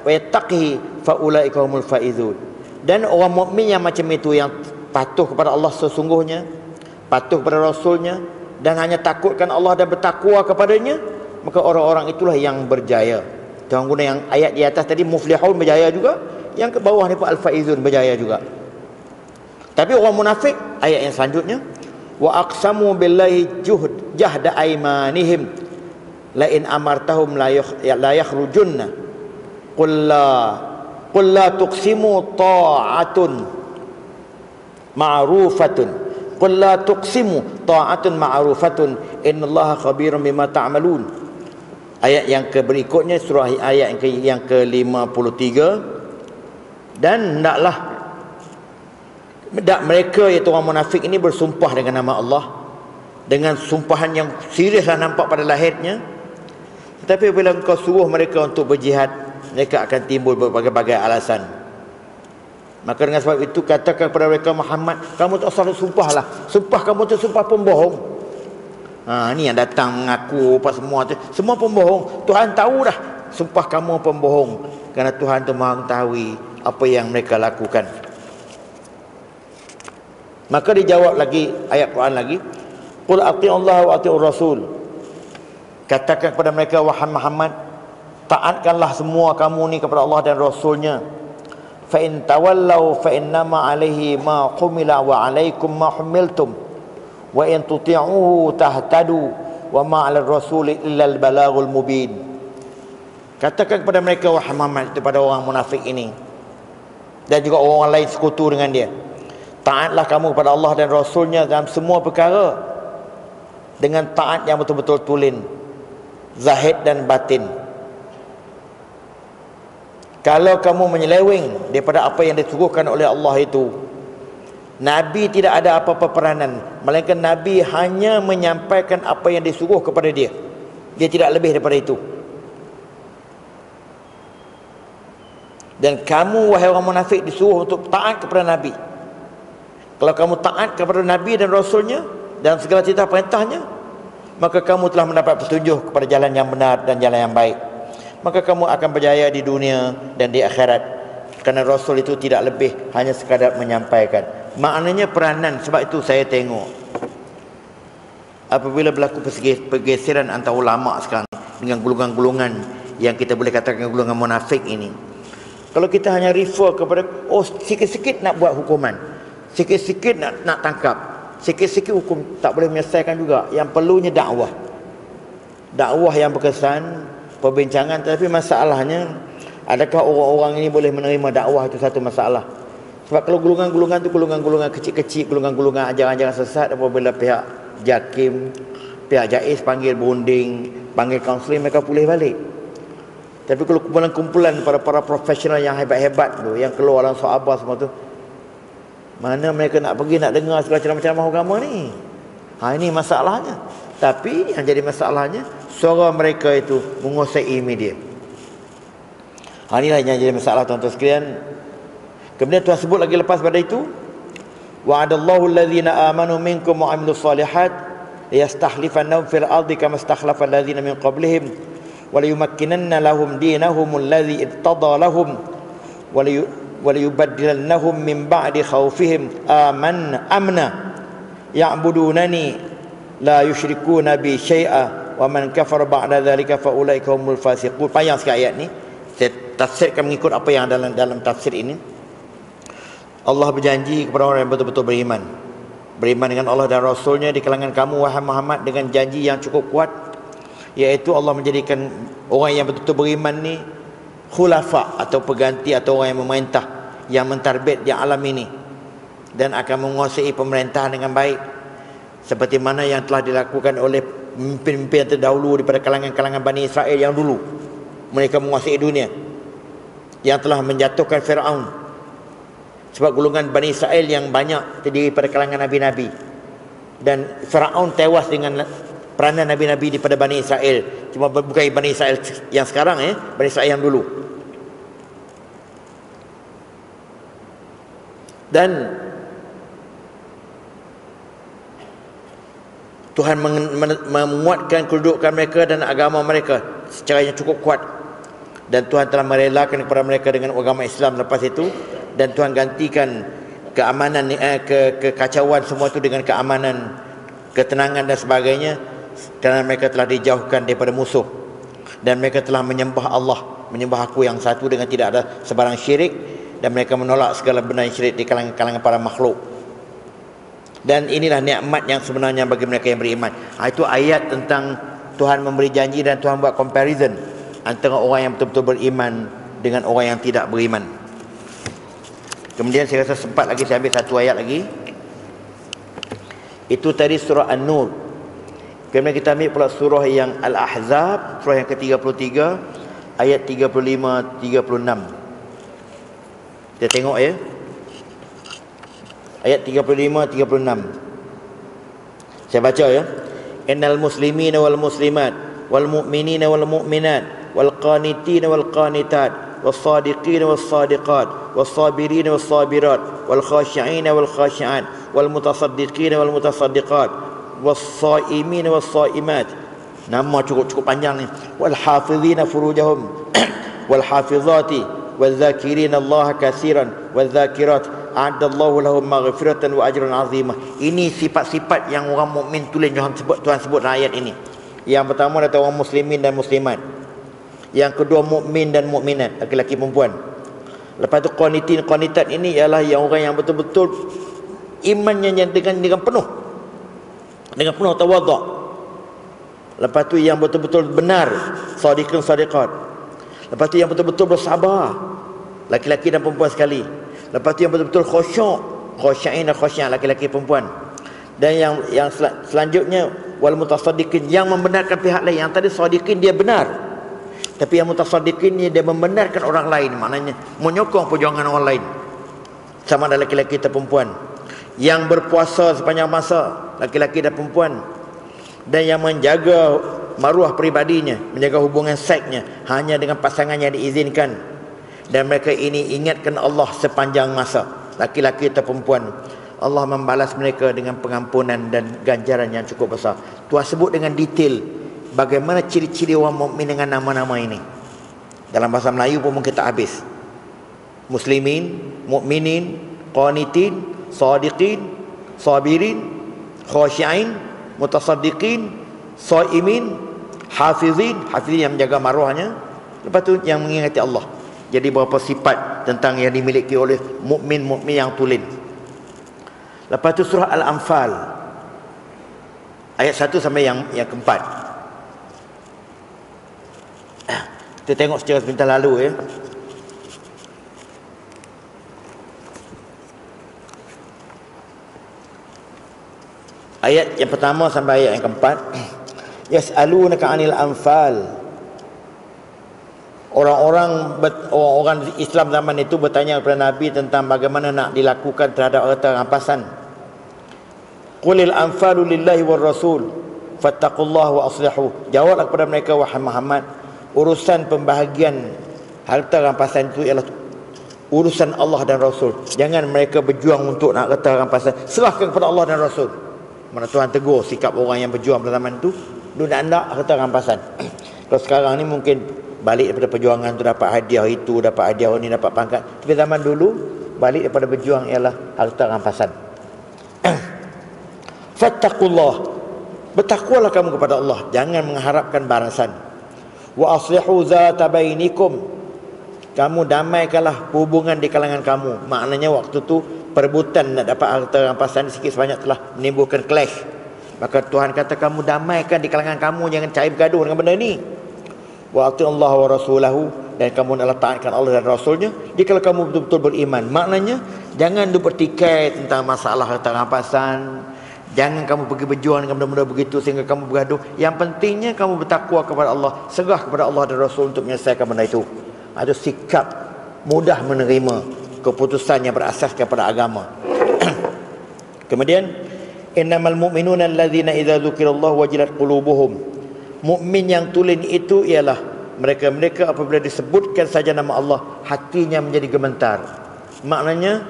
yattaqihi fa ulaika humul faizun. Dan orang mukmin yang macam itu, yang patuh kepada Allah sesungguhnya, patuh kepada Rasulnya, dan hanya takutkan Allah dan bertakwa kepadanya, maka orang-orang itulah yang berjaya. Tuan guna yang ayat di atas tadi, muflihun berjaya juga, yang ke bawah ni pun al-faizun berjaya juga. Tapi orang munafik, ayat yang selanjutnya, wa aqsamu billahi jahda aymanihim la in amartahum la yakhrujunna qul la tuqsimu ta'atun ma'rufatun qul la tuqsimu ta'atun ma'rufatun innallaha khabirun bima ta'malun. Ayat yang berikutnya, surah ayat yang ke-53, dan hendak mereka iaitu orang munafik ini bersumpah dengan nama Allah, dengan sumpahan yang seriuslah nampak pada lahirnya. Tetapi bila engkau suruh mereka untuk berjihad, mereka akan timbul berbagai-bagai alasan. Maka dengan sebab itu katakan kepada mereka, Muhammad, kamu tak usah sumpahlah. Sumpah kamu tu sumpah pembohong. Ni yang datang mengaku apa semua tu, semua pembohong. Tuhan tahu dah sumpah kamu pembohong, kerana Tuhan tu Maha mengetahui apa yang mereka lakukan. Maka dijawab lagi ayat Quran lagi, qul ati'ullaha wa ati'ur rasul. Katakan kepada mereka, wahai Muhammad, taatkanlah semua kamu ni kepada Allah dan Rasulnya. Fa in tawallau fa innama alaihi ma humila wa alaikum ma humiltum wa in tuti'uhu tahtadu wa ma 'alal rasul illa al balaghul mubin. Katakan kepada mereka, wahai Muhammad, kepada orang munafik ini dan juga orang lain sekutu dengan dia, taatlah kamu kepada Allah dan Rasulnya dalam semua perkara dengan taat yang betul-betul tulen, zahid dan batin. Kalau kamu menyeleweng daripada apa yang disuruhkan oleh Allah itu, Nabi tidak ada apa-apa peranan, melainkan Nabi hanya menyampaikan apa yang disuruh kepada dia. Dia tidak lebih daripada itu. Dan kamu, wahai orang munafik, disuruh untuk taat kepada Nabi. Kalau kamu taat kepada Nabi dan Rasulnya dalam segala titah perintahnya, maka kamu telah mendapat petunjuk kepada jalan yang benar dan jalan yang baik. Maka kamu akan berjaya di dunia dan di akhirat. Kerana Rasul itu tidak lebih hanya sekadar menyampaikan. Maknanya peranan. Sebab itu saya tengok, apabila berlaku pergeseran antara ulama sekarang dengan golongan-golongan yang kita boleh katakan golongan munafik ini, kalau kita hanya refer kepada, sikit-sikit nak buat hukuman, sikit-sikit nak tangkap, sikit-sikit hukum, tak boleh menyelesaikan juga. Yang perlunya dakwah yang berkesan, perbincangan. Tapi masalahnya, adakah orang-orang ini boleh menerima dakwah? Itu satu masalah. Sebab kalau golongan-golongan itu golongan-golongan kecil-kecil, golongan-golongan ajaran-ajaran sesat, apabila pihak JAKIM, pihak JAIS panggil bonding, panggil kaunseling, mereka pulih balik. Tapi kalau kumpulan-kumpulan para profesional yang hebat-hebat tu, yang keluar dalam sahabat semua tu, mana mereka nak pergi nak dengar segala ceramah-ceramah agama ni? Ini masalahnya. Tapi yang jadi masalahnya, suara mereka itu menguasai media. Inilah yang jadi masalah, tuan-tuan sekalian. Kemudian Tuhan sebut lagi lepas pada itu, wa'adallahu alladhina amanu minkum wa 'amilus solihat liyastakhlifannahum fil ardi kama istakhlafa alladhina min qablihim wa liyumakkinanna lahum dinahum alladhi irtada lahum wa liyubaddilannahum min ba'di khawfihim amna ya'budunani la yusyrikuna bi syai'a wa man kafara ba'da dhalika fa ulaika humul fasiqun. Panjang sekali ayat ni. Saya tafsirkan mengikut apa yang dalam tafsir ini. Allah berjanji kepada orang yang betul-betul beriman dengan Allah dan Rasulnya di kalangan kamu, wahai Muhammad, dengan janji yang cukup kuat, iaitu Allah menjadikan orang yang betul-betul beriman ni khulafa atau pengganti atau orang yang memerintah, yang mentarbit di alam ini dan akan menguasai pemerintahan dengan baik, seperti mana yang telah dilakukan oleh pemimpin-pemimpin yang terdahulu daripada kalangan-kalangan Bani Israel yang dulu. Mereka menguasai dunia, yang telah menjatuhkan Fir'aun. Sebab golongan Bani Israel yang banyak terdiri pada kalangan Nabi-Nabi, dan Fir'aun tewas dengan peranan Nabi-Nabi daripada Bani Israel. Cuma bukan Bani Israel yang sekarang, Bani Israel yang dulu. Dan Tuhan menguatkan kedudukan mereka dan agama mereka secara yang cukup kuat. Dan Tuhan telah merelakan kepada mereka dengan agama Islam lepas itu. Dan Tuhan gantikan keamanan, kekacauan semua itu dengan keamanan, ketenangan dan sebagainya. Kerana mereka telah dijauhkan daripada musuh. Dan mereka telah menyembah Allah, menyembah aku yang satu dengan tidak ada sebarang syirik. Dan mereka menolak segala benda yang syirik di kalangan para makhluk. Dan inilah nikmat yang sebenarnya bagi mereka yang beriman. Itu ayat tentang Tuhan memberi janji dan Tuhan buat comparison antara orang yang betul-betul beriman dengan orang yang tidak beriman. Kemudian saya rasa sempat lagi saya ambil satu ayat lagi. Itu tadi surah An-Nur. Kemudian kita ambil pula surah yang Al-Ahzab, surah yang ke-33 ayat 35-36. Kita tengok ya. Ayat 35-36. Saya baca ya. Innal muslimina wal muslimat wal mu'minina wal mu'minat wal qanitina wal qanitat was sadiqina was sadiqat was sabirina was sabirat wal khashi'ina wal khashi'at wal mutasaddiqina wal mutasaddiqat was saimina was saimat. Nama cukup panjang ni. Wal hafizina furujahum wal hafizati wal zakirina Allah katsiran wal zakirat a'adallahu lahum maghfiratan wa ajran 'azimah. Ini sifat-sifat yang orang mukmin tulen Tuhan sebut dalam ayat ini. Yang pertama adalah orang muslimin dan muslimat. Yang kedua mukmin dan mukminat, laki-laki perempuan. Lepas tu qanitin qanitat ini ialah yang orang yang betul-betul imannya dengan penuh. Dengan penuh tawaduk. Lepas tu yang betul-betul benar, sadiqun sadiqat. Lepas tu yang betul-betul bersabar, laki-laki dan perempuan sekali. Lepas tu yang betul-betul khusyuk, khusyain dan khusyak, laki-laki perempuan. Dan yang selanjutnya wal mutasaddiqin, yang membenarkan pihak lain. Yang tadi sadiqin dia benar, tapi yang mutasaddiqin ni dia membenarkan orang lain, maknanya menyokong perjuangan orang lain, sama ada laki-laki atau perempuan. Yang berpuasa sepanjang masa, laki-laki dan perempuan. Dan yang menjaga maruah peribadinya, menjaga hubungan seksnya hanya dengan pasangan yang diizinkan. Dan mereka ini ingatkan Allah sepanjang masa, laki-laki atau perempuan. Allah membalas mereka dengan pengampunan dan ganjaran yang cukup besar. Tuhan sebut dengan detail bagaimana ciri-ciri orang mukmin dengan nama-nama ini. Dalam bahasa Melayu pun mungkin tak habis. Muslimin, mukminin, qanitin, sadiqin, sabirin, khashi'in, mutasaddiqin, saimin, hafizin yang menjaga maruahnya. Lepas tu yang mengingati Allah. Jadi beberapa sifat tentang yang dimiliki oleh mukmin-mukmin yang tulen. Lepas tu surah Al-Anfal ayat 1 sampai yang keempat. Kita tengok secara sebentar lalu ya. Ayat yang pertama sampai ayat yang keempat. Yas'alunaka 'anil anfal. Orang Islam zaman itu bertanya kepada Nabi tentang bagaimana nak dilakukan terhadap harta rampasan. Qulil anfalu lillahi war rasul fattaqullaha wa aslihu. Jawablah kepada mereka wahai Muhammad, urusan pembahagian harta rampasan itu ialah urusan Allah dan Rasul. Jangan mereka berjuang untuk nak harta rampasan. Serahkan kepada Allah dan Rasul. Mana Tuhan tegur sikap orang yang berjuang pada zaman itu, dia nak harta rampasan. Kalau sekarang ni mungkin balik daripada perjuangan tu dapat hadiah itu, dapat hadiah ni, dapat pangkat. Tapi zaman dulu balik daripada berjuang ialah harta rampasan. Fattaqullah, bertakwalah kamu kepada Allah, jangan mengharapkan balasan. Wa aslihu zata bainikum, kamu damaikanlah hubungan di kalangan kamu. Maknanya waktu tu perebutan nak dapat harta rampasan sikit sebanyak telah menimbulkan clash. Maka Tuhan kata kamu damaikan di kalangan kamu, jangan cari bergaduh dengan benda ni. Wa ati'allahu wa rasulahu, dan kamu naklah taatkan Allah dan Rasulnya jika kamu betul-betul beriman. Maknanya jangan bertikai tentang masalah harta rampasan. Jangan kamu pergi berjuang dengan benda-benda begitu sehingga kamu bergaduh. Yang pentingnya kamu bertakwa kepada Allah, serah kepada Allah dan Rasul untuk menyelesaikan benda itu. Ada sikap mudah menerima keputusan yang berasaskan pada agama. Kemudian innamal mu'minuna alladzina idza dzukirallahu wajilat qulubuhum. Mukmin yang tulen itu ialah mereka-mereka apabila disebutkan saja nama Allah, hatinya menjadi gemetar. Maknanya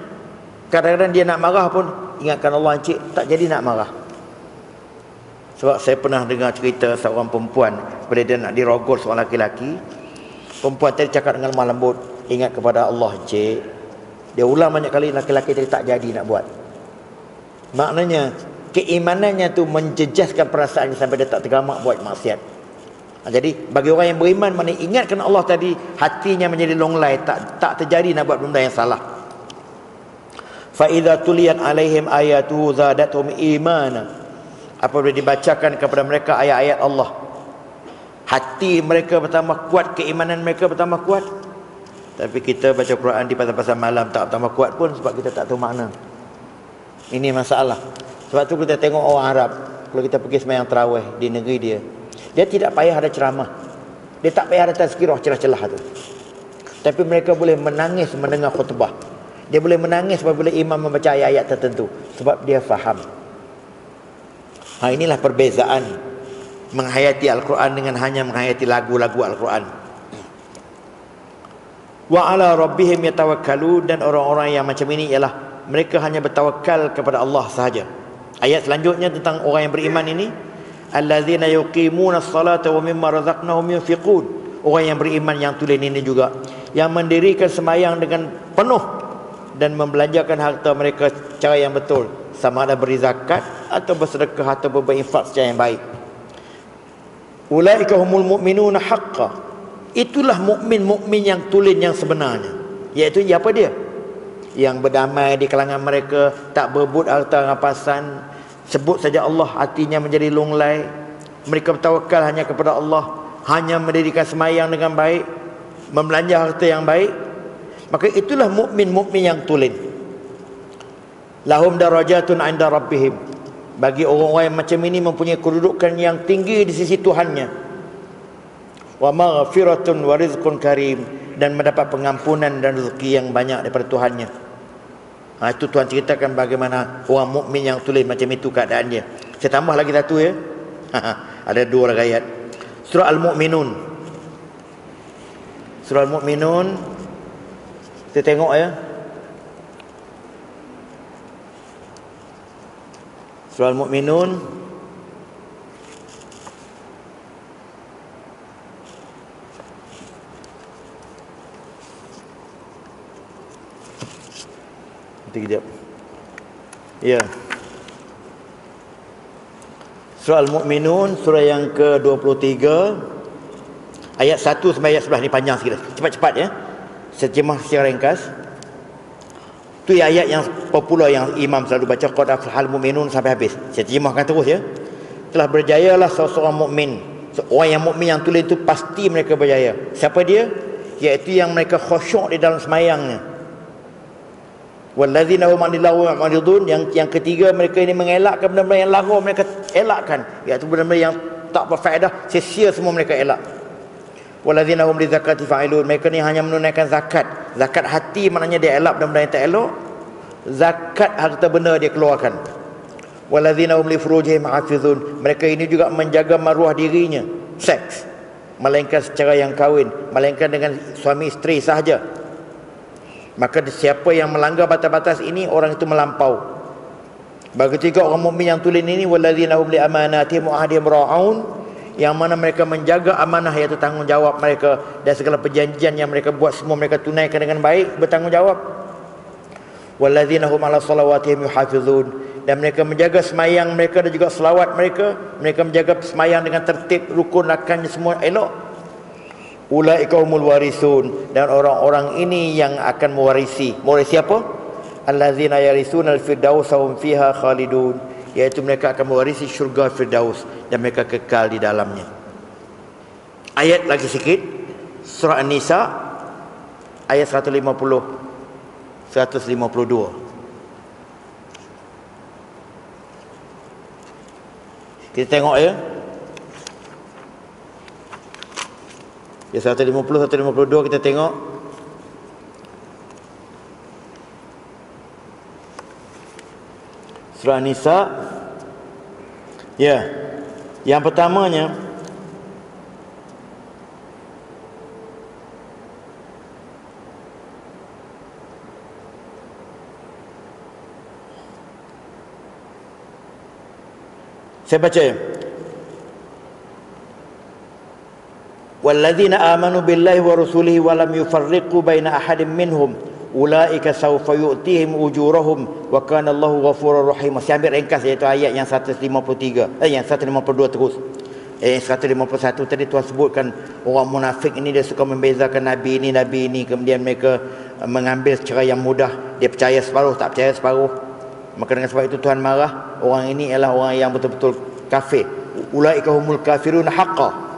kadang-kadang dia nak marah pun ingatkan Allah, encik, tak jadi nak marah. Sebab saya pernah dengar cerita seorang perempuan bila dia nak dirogol seorang lelaki. Perempuan tadi cakap dengan lemah lembut, ingat kepada Allah, cik. Dia ulang banyak kali, lelaki tadi tak jadi nak buat. Maknanya keimanannya tu menjejaskan perasaannya sampai dia tak tergamak buat maksiat. Jadi bagi orang yang beriman, mana ingatkan Allah tadi, hatinya menjadi longlai, tak terjadi nak buat benda yang salah. Fa idza tuliyat alaihim ayatu zadatuhum imana. Apabila dibacakan kepada mereka ayat-ayat Allah, hati mereka bertambah kuat, keimanan mereka bertambah kuat. Tapi kita baca Quran di pasal-pasal malam tak bertambah kuat pun sebab kita tak tahu makna. Ini masalah. Sebab tu kita tengok orang Arab, kalau kita pergi sembahyang tarawih di negeri dia, dia tidak payah ada ceramah, dia tak payah ada tazkirah celah-celah tu, tapi mereka boleh menangis mendengar khutbah. Dia boleh menangis apabila imam membaca ayat-ayat tertentu sebab dia faham. Inilah perbezaan menghayati Al-Quran dengan hanya menghayati lagu-lagu Al-Quran. Wa ala rabbihim yatawakkalun, dan orang-orang yang macam ini ialah mereka hanya bertawakal kepada Allah sahaja. Ayat selanjutnya tentang orang yang beriman ini, allazina yuqimuna as-salata wa mimma razaqnahum yunfiqun. Orang yang beriman yang tulen ini juga yang mendirikan sembahyang dengan penuh dan membelanjakan harta mereka cara yang betul, sama ada beri zakat atau bersedekah atau berinfak secara yang baik. Ulaika humul mu'minuna haqqan. Itulah mukmin-mukmin yang tulen yang sebenarnya. Iaitu apa dia? Yang berdamai di kalangan mereka, tak berebut harta rampasan, sebut saja Allah, hatinya menjadi lunglai. Mereka bertawakal hanya kepada Allah, hanya mendirikan sembahyang dengan baik, membelanja harta yang baik. Maka itulah mukmin-mukmin yang tulen. Lahum darajatun 'inda rabbihim. Bagi orang-orang yang macam ini mempunyai kedudukan yang tinggi di sisi Tuhannya. Wa maghfiratun wa rizqun karim, dan mendapat pengampunan dan rezeki yang banyak daripada Tuhannya. Itu Tuhan ceritakan bagaimana orang mukmin yang tulen macam itu keadaan dia. Saya tambah lagi satu ya. Ada dua lagi ayat. Surah Al-Mu'minun. Surah Al-Mu'minun. Kita tengok ya. Surah Al-Mu'minun. Kejap. Ya. Surah Al-Mu'minun, surah yang ke-23, ayat 1 sampai ayat 11 ni panjang sikit. Cepat-cepat ya. Saya terjemah secara ringkas. Itu ayat yang popular yang imam selalu baca, qad aflahal mu'minun, sampai habis. Saya terjemahkan terus ya. Telah berjayalah seorang mukmin. Orang yang mukmin yang tulen itu pasti mereka berjaya. Siapa dia? Iaitu yang mereka khusyuk di dalam semayangnya. Wallazina hum 'anil lagwi mu'ridun, yang ketiga, mereka ini mengelakkan benda-benda yang lagu, mereka elakkan, iaitu benda-benda yang tak berfaedah, sia-sia semua mereka elak. Wallazina hum lizakati fa'ilun, mereka ni hanya menunaikan zakat. Zakat hati maknanya dia elak benda-benda yang tak elok. Zakat harta benda dia keluarkan. Wallazina hum li furujihim hafizun, mereka ini juga menjaga maruah dirinya, seks, melainkan secara yang kahwin, melainkan dengan suami isteri sahaja. Maka siapa yang melanggar batas-batas ini, orang itu melampau. Bagi tiga orang mukmin yang tulen ini, wallazina hum li amanatihim wa ahdihim ra'un, yang mana mereka menjaga amanah, iaitu tanggungjawab mereka, dan segala perjanjian yang mereka buat semua mereka tunaikan dengan baik, bertanggungjawab. Wallazina hum 'ala salawatihim yuhafizun, dan mereka menjaga semayang mereka dan juga selawat mereka. Mereka menjaga semayang dengan tertib, rukun, rakannya semua elok. Ulaika humul warisun, dan orang-orang ini yang akan mewarisi. Mewarisi apa? Allazina yarisunal firdaus hum fiha khalidun, iaitu mereka akan mewarisi syurga firdaus dan mereka kekal di dalamnya. Ayat lagi sikit, surah An-Nisa ayat 150 152. Kita tengok ya. Ya, 150 152 kita tengok. Surah Nisa. Ya. Yang pertamanya, saya baca ya. walladzina amanu billahi wa rusulihi wa lam yufarriqu baina ahadin minhum ulaika sawfa yu'tihim ujurahum wa kana Allahu ghafurur rahim. Saya ambil ringkas iaitu ayat yang 153 yang 152 terus. 151 tadi Tuhan sebutkan orang munafik ini dia suka membezakan nabi ini, kemudian mereka mengambil cara yang mudah, dia percaya separuh tak percaya separuh. Maka dengan sebab itu Tuhan marah, orang ini ialah orang yang betul-betul kafir. Ulaika humul kafirun haqqan.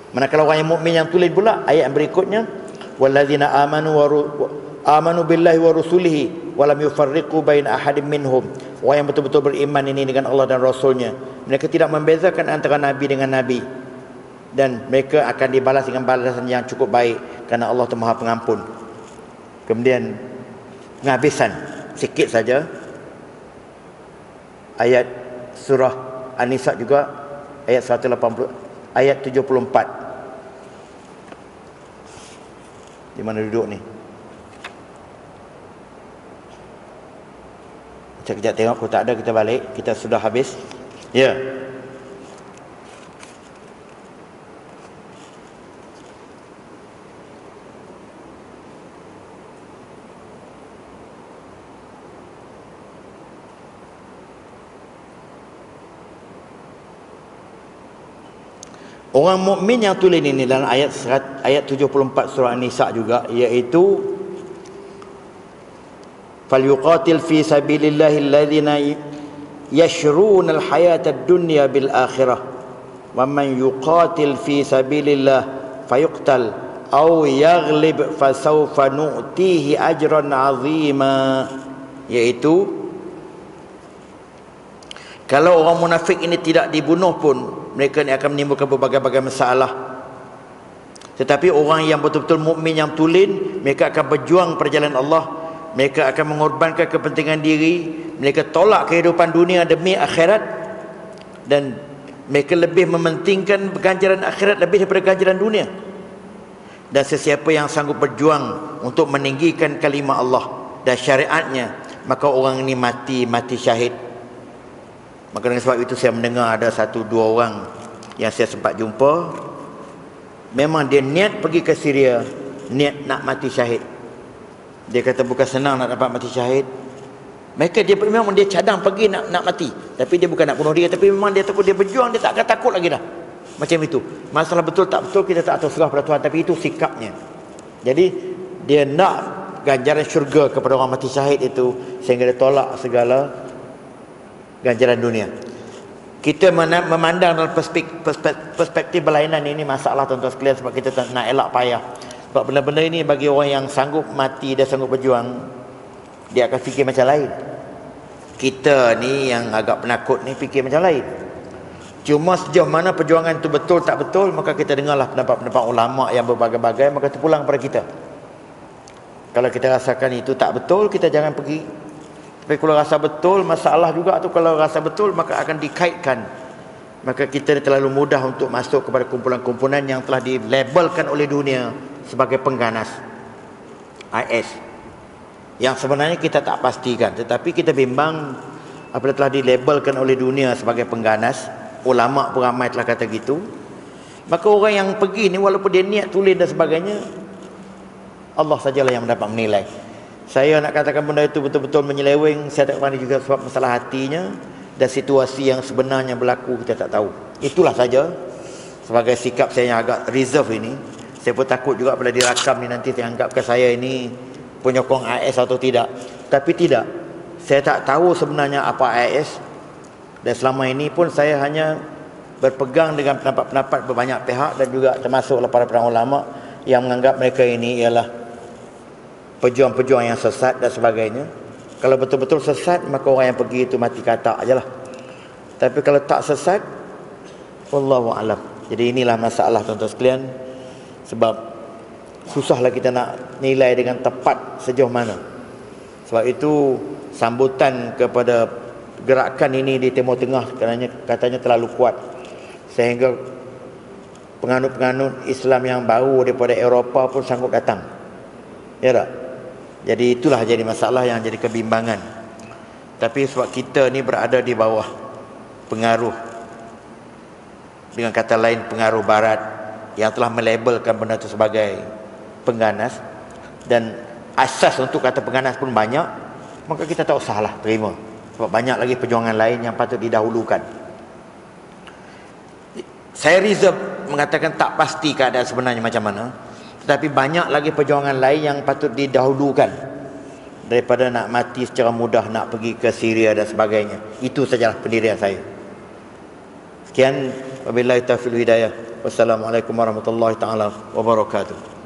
Manakala orang yang mukmin yang tulen pula ayat yang berikutnya, walladzina amanu billahi wa rusulihi wa lam yufarriqu baina ahadin minhum. Orang yang betul-betul beriman ini dengan Allah dan Rasulnya, mereka tidak membezakan antara nabi dengan nabi, dan mereka akan dibalas dengan balasan yang cukup baik kerana Allah itu Maha Pengampun. Kemudian penghabisan sikit saja ayat surah An-Nisa juga ayat 180 ayat 74. Di mana duduk ni? Sekejap tengok, kalau tak ada kita balik. Kita sudah habis. Ya. Orang mukmin yang tulen ini dalam ayat 74 surah An-Nisa juga, iaitu falyuqatil fi sabilillahi alladhina yashruna alhayata ad-dunya bil akhirah wa man yuqatil fi sabilillah fayuqtal aw yaghlib fasawfa nu'tihi ajran 'azima. Iaitu kalau orang munafik ini tidak dibunuh pun, mereka ni akan menimbulkan berbagai-bagai masalah. Tetapi orang yang betul-betul mukmin yang tulen, mereka akan berjuang perjalanan Allah. Mereka akan mengorbankan kepentingan diri, mereka tolak kehidupan dunia demi akhirat, dan mereka lebih mementingkan ganjaran akhirat lebih daripada ganjaran dunia. Dan sesiapa yang sanggup berjuang untuk meninggikan kalimah Allah dan syariatnya, maka orang ini mati syahid. Maka dengan sebab itu saya mendengar ada 1-2 orang yang saya sempat jumpa, memang dia niat pergi ke Syria, niat nak mati syahid. Dia kata bukan senang nak dapat mati syahid. Dia memang dia cadang pergi nak mati, tapi dia bukan nak bunuh diri, tapi memang dia takut, dia berjuang, dia tak akan takut lagi dah. Macam itu. Masalah betul tak betul kita tak tahu, serah pada Tuhan, tapi itu sikapnya. Jadi dia nak ganjaran syurga kepada orang mati syahid itu, sehingga dia tolak segala ganjaran dunia. Kita memandang dalam perspektif berlainan ini masalah tuan-tuan sekalian, sebab kita tak nak elak payah. Sebab benda-benda ini bagi orang yang sanggup mati dan sanggup berjuang, dia akan fikir macam lain. Kita ni yang agak penakut ni fikir macam lain. Cuma sejauh mana perjuangan itu betul tak betul, maka kita dengarlah pendapat-pendapat ulama yang berbagai-bagai, maka terpulang pada kita. Kalau kita rasakan itu tak betul, kita jangan pergi. Tapi kalau rasa betul, masalah juga tu, kalau rasa betul maka akan dikaitkan. Maka kita terlalu mudah untuk masuk kepada kumpulan-kumpulan yang telah dilabelkan oleh dunia sebagai pengganas IS, yang sebenarnya kita tak pastikan, tetapi kita bimbang apabila telah dilabelkan oleh dunia sebagai pengganas. Ulama pun ramai telah kata gitu. Maka orang yang pergi ni, walaupun dia niat tulen dan sebagainya, Allah sajalah yang mendapat menilai. Saya nak katakan benda itu betul-betul menyeleweng, saya tak pandai juga sebab masalah hatinya, dan situasi yang sebenarnya berlaku kita tak tahu. Itulah saja. Sebagai sikap saya yang agak reserve ini, saya pun takut juga bila dirakam ni nanti dianggapkan saya ini penyokong AIS atau tidak. Tapi tidak, saya tak tahu sebenarnya apa AIS, dan selama ini pun saya hanya berpegang dengan pendapat-pendapat berbanyak pihak, dan juga termasuklah para ulama yang menganggap mereka ini ialah pejuang-pejuang yang sesat dan sebagainya. Kalau betul-betul sesat, maka orang yang pergi itu mati katak ajalah. Tapi kalau tak sesat, wallahu a'lam. Jadi inilah masalah tuan-tuan sekalian. Sebab susahlah kita nak nilai dengan tepat sejauh mana. Sebab itu sambutan kepada gerakan ini di Timur Tengah katanya terlalu kuat, sehingga penganut-penganut Islam yang baru daripada Eropah pun sanggup datang. Ya tak? Jadi itulah jadi masalah yang jadi kebimbangan. Tapi sebab kita ni berada di bawah pengaruh, dengan kata lain pengaruh barat, yang telah melabelkan benda itu sebagai pengganas, dan asas untuk kata pengganas pun banyak, maka kita tak usahlah terima, sebab banyak lagi perjuangan lain yang patut didahulukan. Saya reserve mengatakan tak pasti keadaan sebenarnya macam mana, tetapi banyak lagi perjuangan lain yang patut didahulukan daripada nak mati secara mudah, nak pergi ke Syria dan sebagainya. Itu sajalah pendirian saya. Sekian, wabillahi taufiq wal hidayah. Wassalamualaikum warahmatullahi taala wabarakatuh.